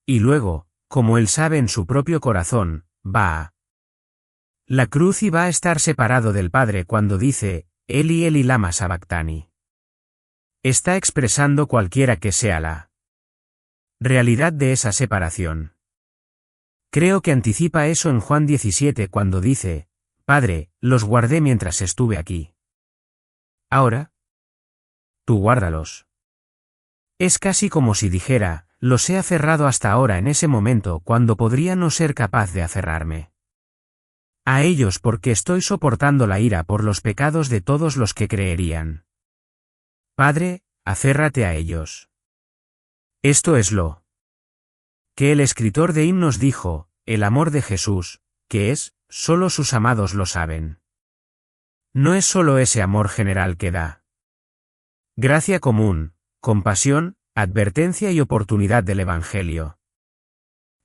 Y luego, como él sabe en su propio corazón, va a la cruz y va a estar separado del Padre cuando dice, Eli Eli lama sabactani. Está expresando cualquiera que sea la realidad de esa separación. Creo que anticipa eso en Juan 17 cuando dice, Padre, los guardé mientras estuve aquí. Ahora, tú guárdalos. Es casi como si dijera, los he aferrado hasta ahora en ese momento cuando podría no ser capaz de aferrarme a ellos porque estoy soportando la ira por los pecados de todos los que creerían. Padre, aférrate a ellos. Esto es lo que el escritor de himnos dijo, el amor de Jesús, que es, solo sus amados lo saben. No es solo ese amor general que da gracia común, compasión, advertencia y oportunidad del Evangelio.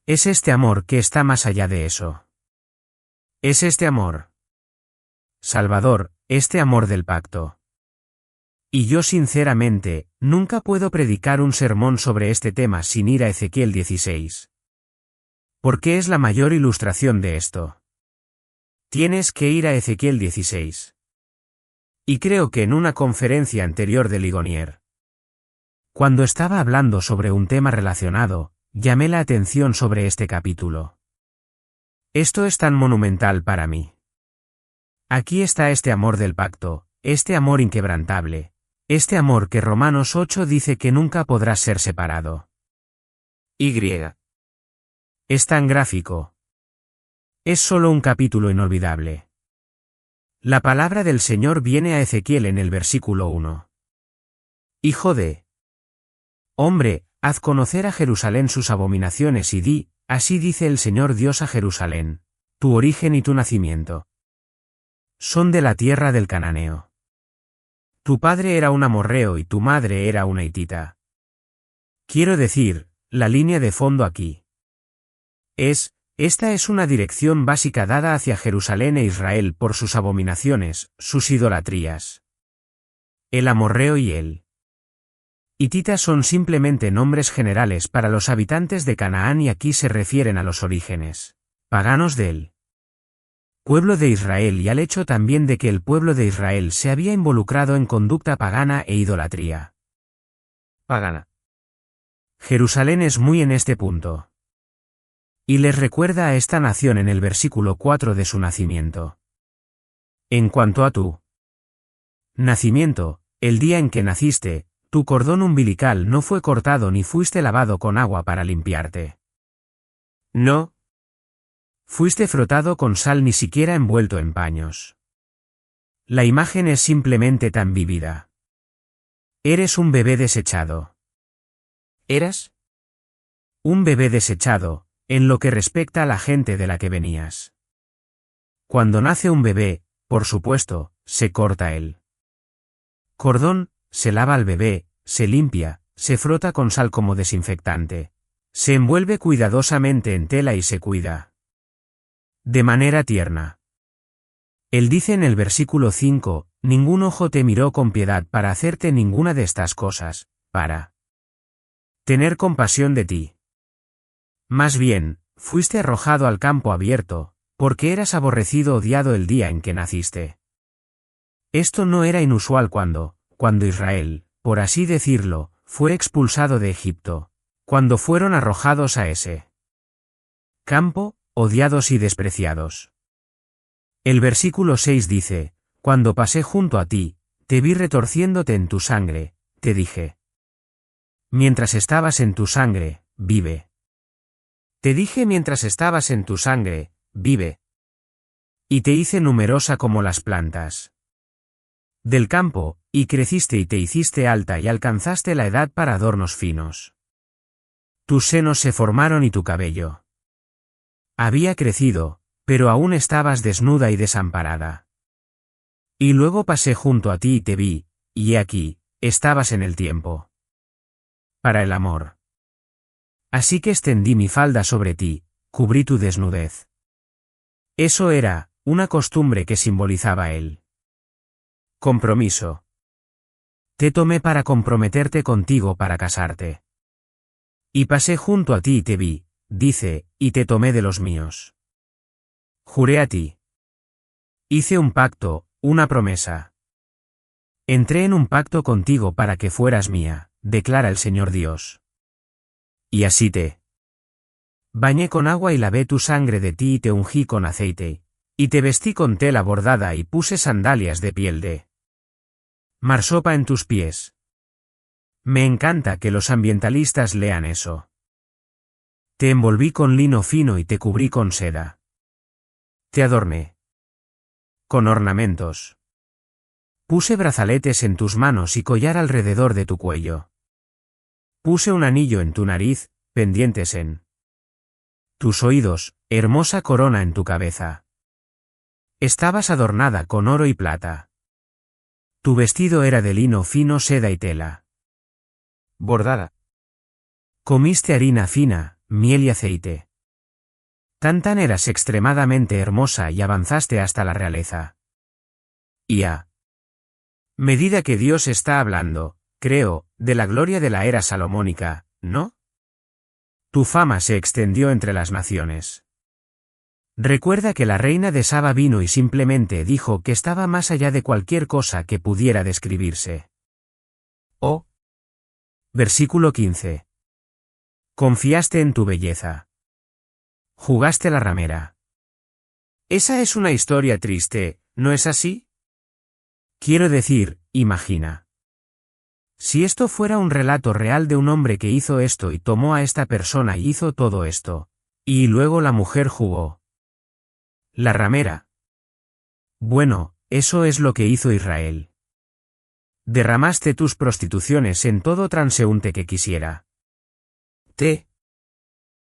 Es este amor que está más allá de eso. Es este amor Salvador, este amor del pacto. Y yo sinceramente, nunca puedo predicar un sermón sobre este tema sin ir a Ezequiel 16. Porque es la mayor ilustración de esto. Tienes que ir a Ezequiel 16. Y creo que en una conferencia anterior de Ligonier, cuando estaba hablando sobre un tema relacionado, llamé la atención sobre este capítulo. Esto es tan monumental para mí. Aquí está este amor del pacto, este amor inquebrantable, este amor que Romanos 8 dice que nunca podrá ser separado. Y. Es tan gráfico. Es solo un capítulo inolvidable. La palabra del Señor viene a Ezequiel en el versículo 1. Hijo de hombre, haz conocer a Jerusalén sus abominaciones y di, así dice el Señor Dios a Jerusalén, tu origen y tu nacimiento son de la tierra del cananeo. Tu padre era un amorreo y tu madre era una hitita. Quiero decir, la línea de fondo aquí esta es una dirección básica dada hacia Jerusalén e Israel por sus abominaciones, sus idolatrías. El amorreo y el hitita son simplemente nombres generales para los habitantes de Canaán y aquí se refieren a los orígenes paganos del pueblo de Israel y al hecho también de que el pueblo de Israel se había involucrado en conducta pagana e idolatría pagana. Jerusalén es muy en este punto. Y les recuerda a esta nación en el versículo 4 de su nacimiento. En cuanto a tu nacimiento, el día en que naciste, tu cordón umbilical no fue cortado ni fuiste lavado con agua para limpiarte. No. Fuiste frotado con sal ni siquiera envuelto en paños. La imagen es simplemente tan vívida. Eres un bebé desechado. ¿Eras? Un bebé desechado, en lo que respecta a la gente de la que venías. Cuando nace un bebé, por supuesto, se corta el cordón, se lava al bebé, se limpia, se frota con sal como desinfectante, se envuelve cuidadosamente en tela y se cuida de manera tierna. Él dice en el versículo 5, ningún ojo te miró con piedad para hacerte ninguna de estas cosas, para tener compasión de ti. Más bien, fuiste arrojado al campo abierto, porque eras aborrecido odiado el día en que naciste. Esto no era inusual cuando Israel, por así decirlo, fue expulsado de Egipto, cuando fueron arrojados a ese campo, odiados y despreciados. El versículo 6 dice, cuando pasé junto a ti, te vi retorciéndote en tu sangre, te dije. Mientras estabas en tu sangre, vive. Te dije mientras estabas en tu sangre, vive. Y te hice numerosa como las plantas del campo, y creciste y te hiciste alta y alcanzaste la edad para adornos finos. Tus senos se formaron y tu cabello había crecido, pero aún estabas desnuda y desamparada. Y luego pasé junto a ti y te vi, y he aquí, estabas en el tiempo para el amor. Así que extendí mi falda sobre ti, cubrí tu desnudez. Eso era, una costumbre que simbolizaba el compromiso. Te tomé para comprometerte contigo para casarte. Y pasé junto a ti y te vi, dice, y te tomé de los míos. Juré a ti. Hice un pacto, una promesa. Entré en un pacto contigo para que fueras mía, declara el Señor Dios. Y así te bañé con agua y lavé tu sangre de ti y te ungí con aceite, y te vestí con tela bordada y puse sandalias de piel de marsopa en tus pies. Me encanta que los ambientalistas lean eso. Te envolví con lino fino y te cubrí con seda. Te adorné con ornamentos. Puse brazaletes en tus manos y collar alrededor de tu cuello. Puse un anillo en tu nariz, pendientes en tus oídos, hermosa corona en tu cabeza. Estabas adornada con oro y plata. Tu vestido era de lino fino, seda y tela bordada. Comiste harina fina, miel y aceite. Tan eras extremadamente hermosa y avanzaste hasta la realeza. Y a medida que Dios está hablando, creo, de la gloria de la era salomónica, ¿no? Tu fama se extendió entre las naciones. Recuerda que la reina de Saba vino y simplemente dijo que estaba más allá de cualquier cosa que pudiera describirse. Oh. Versículo 15. Confiaste en tu belleza. Jugaste la ramera. Esa es una historia triste, ¿no es así? Quiero decir, imagina. Si esto fuera un relato real de un hombre que hizo esto y tomó a esta persona y hizo todo esto, y luego la mujer jugó la ramera. Bueno, eso es lo que hizo Israel. Derramaste tus prostituciones en todo transeúnte que quisiera. Te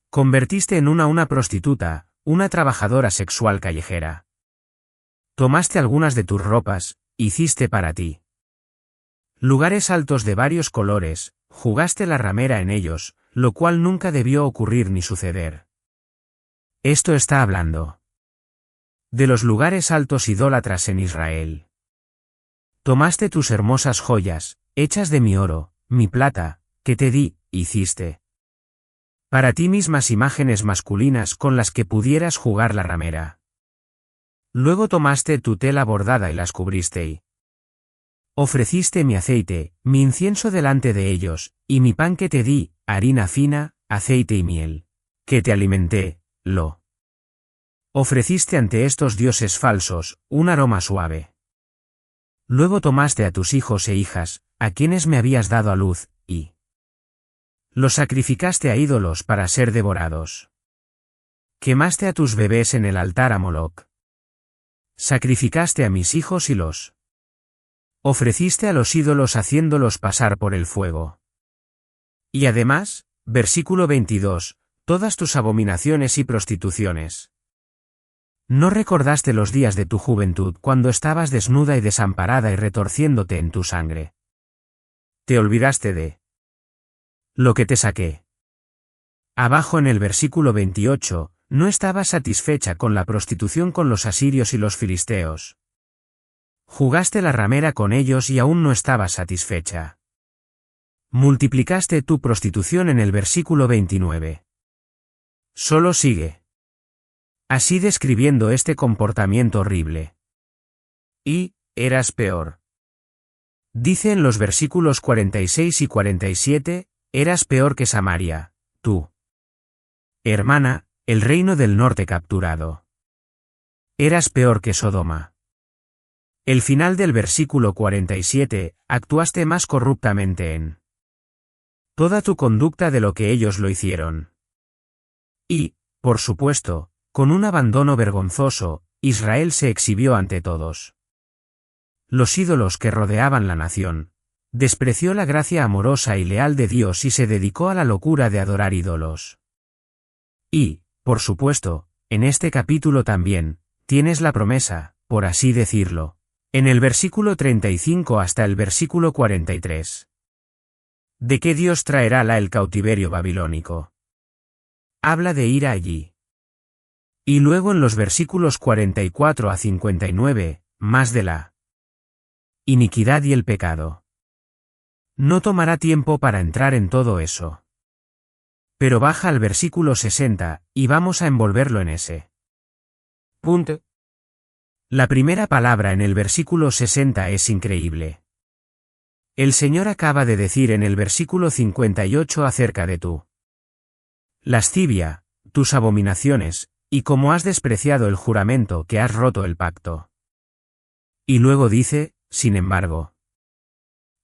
convertiste en una prostituta, una trabajadora sexual callejera. Tomaste algunas de tus ropas, hiciste para ti lugares altos de varios colores, jugaste la ramera en ellos, lo cual nunca debió ocurrir ni suceder. Esto está hablando de los lugares altos idólatras en Israel. Tomaste tus hermosas joyas, hechas de mi oro, mi plata, que te di, hiciste para ti mismas imágenes masculinas con las que pudieras jugar la ramera. Luego tomaste tu tela bordada y las cubriste y ofreciste mi aceite, mi incienso delante de ellos, y mi pan que te di, harina fina, aceite y miel, que te alimenté, lo ofreciste ante estos dioses falsos, un aroma suave. Luego tomaste a tus hijos e hijas, a quienes me habías dado a luz, y los sacrificaste a ídolos para ser devorados. Quemaste a tus bebés en el altar a Moloc. Sacrificaste a mis hijos y los ofreciste a los ídolos haciéndolos pasar por el fuego. Y además, versículo 22, todas tus abominaciones y prostituciones. ¿No recordaste los días de tu juventud cuando estabas desnuda y desamparada y retorciéndote en tu sangre? ¿Te olvidaste de lo que te saqué? Abajo en el versículo 28, no estabas satisfecha con la prostitución con los asirios y los filisteos. Jugaste la ramera con ellos y aún no estabas satisfecha. Multiplicaste tu prostitución en el versículo 29. Solo sigue así describiendo este comportamiento horrible. Y, eras peor. Dice en los versículos 46 y 47, eras peor que Samaria, tú hermana, el reino del norte capturado. Eras peor que Sodoma. El final del versículo 47, actuaste más corruptamente en toda tu conducta de lo que ellos lo hicieron. Y, por supuesto, con un abandono vergonzoso, Israel se exhibió ante todos los ídolos que rodeaban la nación, despreció la gracia amorosa y leal de Dios y se dedicó a la locura de adorar ídolos. Y, por supuesto, en este capítulo también, tienes la promesa, por así decirlo, en el versículo 35 hasta el versículo 43. ¿De qué Dios traerá el cautiverio babilónico? Habla de ir allí. Y luego en los versículos 44 a 59, más de la iniquidad y el pecado. No tomará tiempo para entrar en todo eso. Pero baja al versículo 60, y vamos a envolverlo en ese punto. La primera palabra en el versículo 60 es increíble. El Señor acaba de decir en el versículo 58 acerca de tu lascivia, tus abominaciones, y cómo has despreciado el juramento que has roto el pacto. Y luego dice, sin embargo,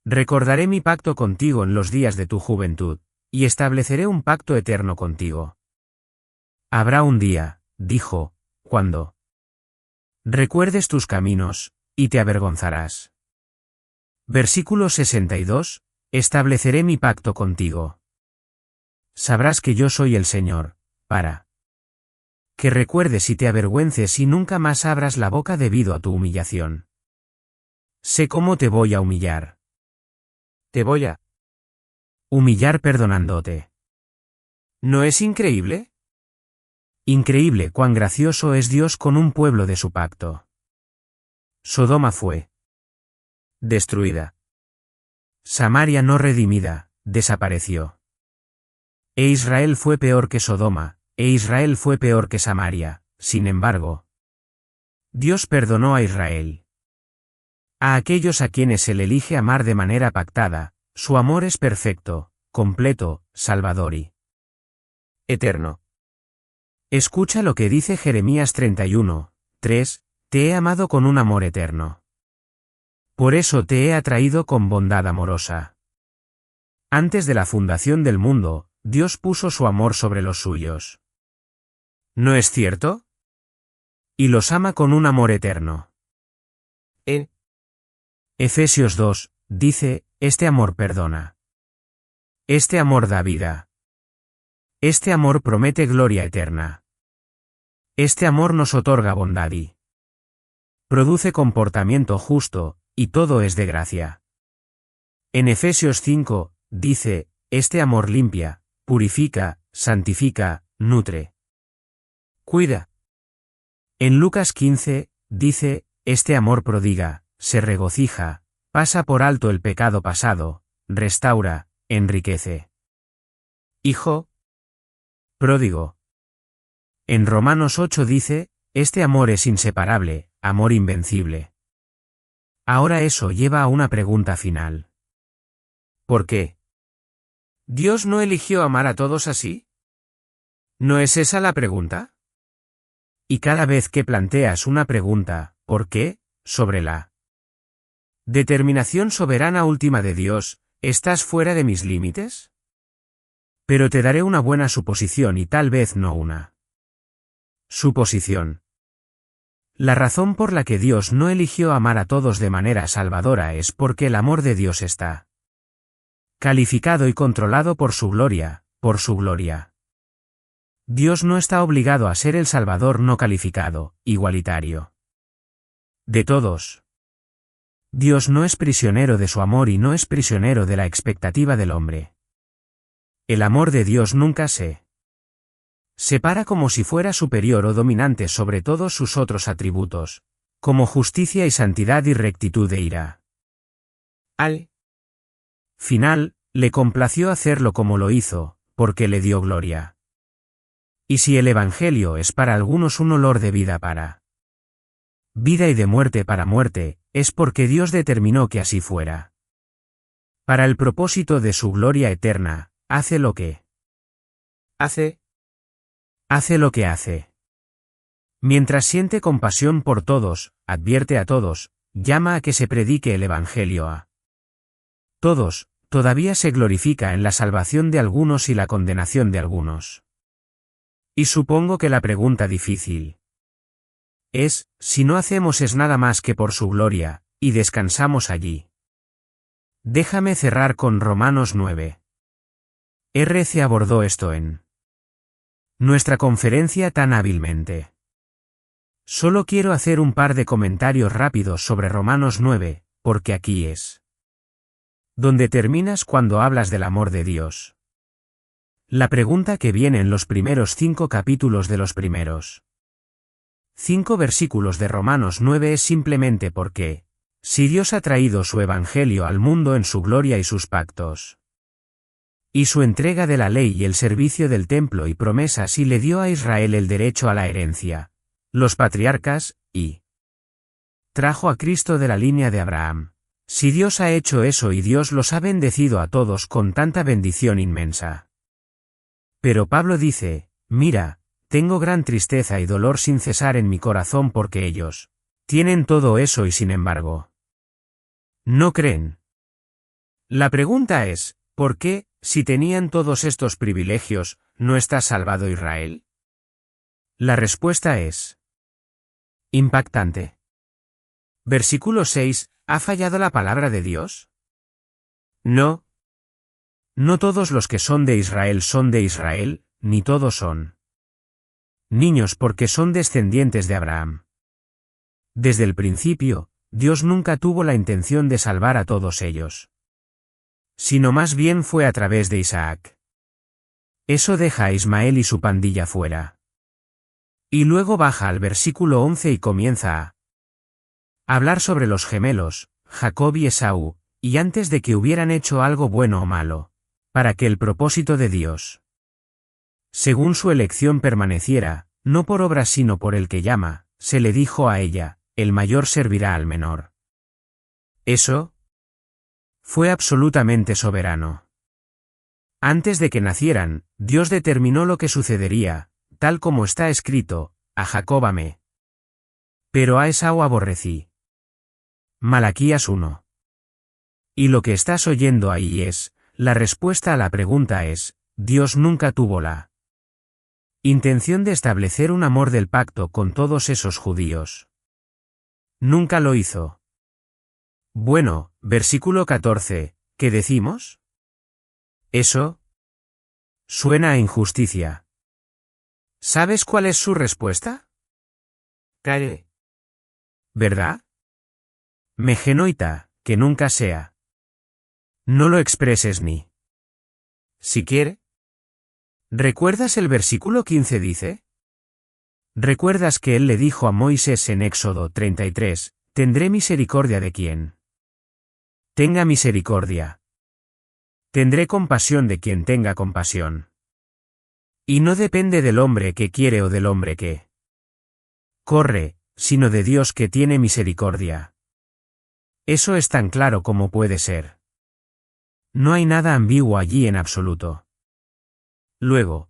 recordaré mi pacto contigo en los días de tu juventud, y estableceré un pacto eterno contigo. Habrá un día, dijo, cuando recuerdes tus caminos, y te avergonzarás. Versículo 62, estableceré mi pacto contigo. Sabrás que yo soy el Señor, para que recuerdes y te avergüences y nunca más abras la boca debido a tu humillación. Sé cómo te voy a humillar. Te voy a humillar perdonándote. ¿No es increíble? Increíble cuán gracioso es Dios con un pueblo de su pacto. Sodoma fue destruida. Samaria no redimida, desapareció. E Israel fue peor que Sodoma, e Israel fue peor que Samaria, sin embargo. Dios perdonó a Israel. A aquellos a quienes se le elige amar de manera pactada, su amor es perfecto, completo, salvador y eterno. Escucha lo que dice Jeremías 31, 3, te he amado con un amor eterno. Por eso te he atraído con bondad amorosa. Antes de la fundación del mundo, Dios puso su amor sobre los suyos. ¿No es cierto? Y los ama con un amor eterno. En Efesios 2, dice, este amor perdona. Este amor da vida. Este amor promete gloria eterna. Este amor nos otorga bondad y produce comportamiento justo, y todo es de gracia. En Efesios 5, dice, este amor limpia, purifica, santifica, nutre, cuida. En Lucas 15, dice, este amor prodiga, se regocija, pasa por alto el pecado pasado, restaura, enriquece. Hijo pródigo. En Romanos 8 dice, este amor es inseparable, amor invencible. Ahora eso lleva a una pregunta final. ¿Por qué? ¿Dios no eligió amar a todos así? ¿No es esa la pregunta? Y cada vez que planteas una pregunta, ¿por qué?, sobre la determinación soberana última de Dios, ¿estás fuera de mis límites? Pero te daré una buena suposición y tal vez no una suposición. La razón por la que Dios no eligió amar a todos de manera salvadora es porque el amor de Dios está calificado y controlado por su gloria, por su gloria. Dios no está obligado a ser el Salvador no calificado, igualitario de todos. Dios no es prisionero de su amor y no es prisionero de la expectativa del hombre. El amor de Dios nunca se separa como si fuera superior o dominante sobre todos sus otros atributos, como justicia y santidad y rectitud e ira. Al final, le complació hacerlo como lo hizo, porque le dio gloria. Y si el Evangelio es para algunos un olor de vida para vida y de muerte para muerte, es porque Dios determinó que así fuera. Para el propósito de su gloria eterna, hace lo que hace. Hace lo que hace. Mientras siente compasión por todos, advierte a todos, llama a que se predique el Evangelio a todos, todavía se glorifica en la salvación de algunos y la condenación de algunos. Y supongo que la pregunta difícil es, si no hacemos es nada más que por su gloria, y descansamos allí. Déjame cerrar con Romanos 9. RC abordó esto en nuestra conferencia tan hábilmente. Solo quiero hacer un par de comentarios rápidos sobre Romanos 9, porque aquí es donde terminas cuando hablas del amor de Dios. La pregunta que viene en los primeros 5 capítulos de los primeros 5 versículos de Romanos 9 es simplemente porque, si Dios ha traído su evangelio al mundo en su gloria y sus pactos, y su entrega de la ley y el servicio del templo y promesas y le dio a Israel el derecho a la herencia, los patriarcas, y trajo a Cristo de la línea de Abraham. Si Dios ha hecho eso y Dios los ha bendecido a todos con tanta bendición inmensa. Pero Pablo dice, mira, tengo gran tristeza y dolor sin cesar en mi corazón porque ellos tienen todo eso y sin embargo no creen. La pregunta es, ¿por qué, si tenían todos estos privilegios, no está salvado Israel? La respuesta es impactante. Versículo 6, ¿ha fallado la palabra de Dios? No. No todos los que son de Israel, ni todos son niños porque son descendientes de Abraham. Desde el principio, Dios nunca tuvo la intención de salvar a todos ellos, sino más bien fue a través de Isaac. Eso deja a Ismael y su pandilla fuera. Y luego baja al versículo 11 y comienza a hablar sobre los gemelos, Jacob y Esaú, y antes de que hubieran hecho algo bueno o malo, para que el propósito de Dios, según su elección permaneciera, no por obra sino por el que llama, se le dijo a ella, el mayor servirá al menor. Eso fue absolutamente soberano. Antes de que nacieran, Dios determinó lo que sucedería, tal como está escrito, a Jacob amé, pero a Esaú aborrecí. Malaquías 1. Y lo que estás oyendo ahí es, la respuesta a la pregunta es, Dios nunca tuvo la intención de establecer un amor del pacto con todos esos judíos. Nunca lo hizo. Bueno, versículo 14, ¿qué decimos? Eso suena a injusticia. ¿Sabes cuál es su respuesta? Cae. ¿Verdad? Megenoita, que nunca sea. No lo expreses ni si quiere. ¿Recuerdas el versículo 15 dice? ¿Recuerdas que él le dijo a Moisés en Éxodo 33, tendré misericordia de quien tenga misericordia? Tendré compasión de quien tenga compasión. Y no depende del hombre que quiere o del hombre que corre, sino de Dios que tiene misericordia. Eso es tan claro como puede ser. No hay nada ambiguo allí en absoluto. Luego,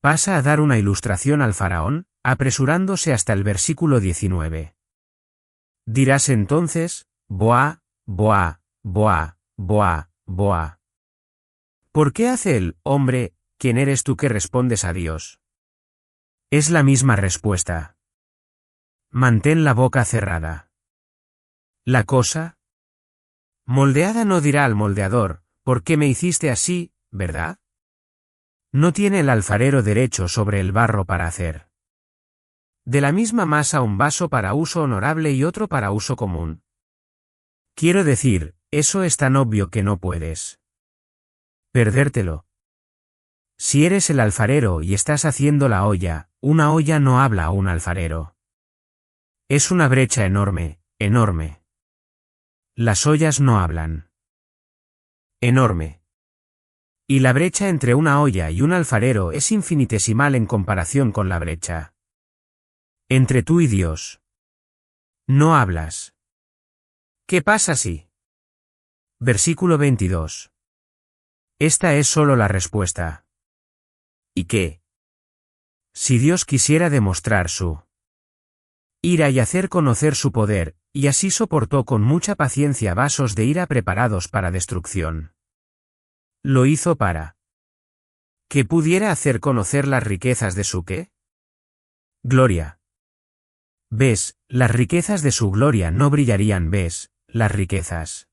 pasa a dar una ilustración al faraón, apresurándose hasta el versículo 19. Dirás entonces, Boá, Boá, Boá, Boá, Boá. ¿Por qué hace el hombre, quién eres tú que respondes a Dios? Es la misma respuesta. Mantén la boca cerrada. La cosa moldeada no dirá al moldeador, ¿por qué me hiciste así, verdad? No tiene el alfarero derecho sobre el barro para hacer de la misma masa un vaso para uso honorable y otro para uso común. Quiero decir, eso es tan obvio que no puedes perdértelo. Si eres el alfarero y estás haciendo la olla, una olla no habla a un alfarero. Es una brecha enorme, enorme. Las ollas no hablan. Enorme. Y la brecha entre una olla y un alfarero es infinitesimal en comparación con la brecha entre tú y Dios. No hablas. ¿Qué pasa si? Versículo 22. Esta es solo la respuesta. ¿Y qué? Si Dios quisiera demostrar su ira y hacer conocer su poder, y así soportó con mucha paciencia vasos de ira preparados para destrucción. Lo hizo para que pudiera hacer conocer las riquezas de su ¿qué? Gloria. ¿Ves? Las riquezas de su gloria no brillarían, ¿ves? Las riquezas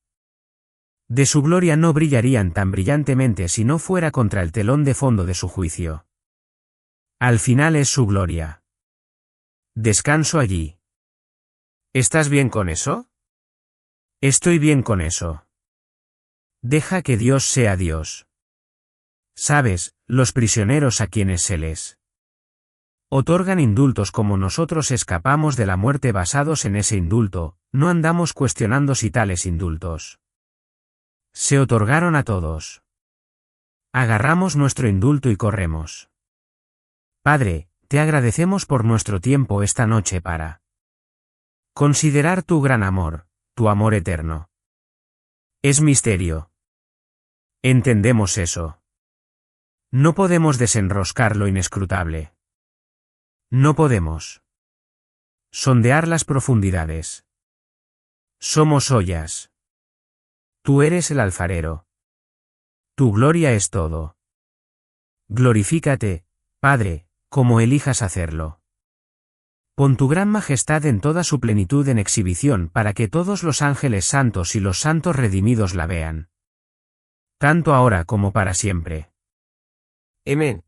de su gloria no brillarían tan brillantemente si no fuera contra el telón de fondo de su juicio. Al final es su gloria. Descanso allí. ¿Estás bien con eso? Estoy bien con eso. Deja que Dios sea Dios. Sabes, los prisioneros a quienes se les Otorgan indultos como nosotros escapamos de la muerte basados en ese indulto, no andamos cuestionando si tales indultos se otorgaron a todos. Agarramos nuestro indulto y corremos. Padre, te agradecemos por nuestro tiempo esta noche para considerar tu gran amor, tu amor eterno. Es misterio. Entendemos eso. No podemos desenroscar lo inescrutable. No podemos sondear las profundidades. Somos ollas. Tú eres el alfarero. Tu gloria es todo. Glorifícate, Padre, como elijas hacerlo. Pon tu gran majestad en toda su plenitud en exhibición para que todos los ángeles santos y los santos redimidos la vean. Tanto ahora como para siempre. Amén.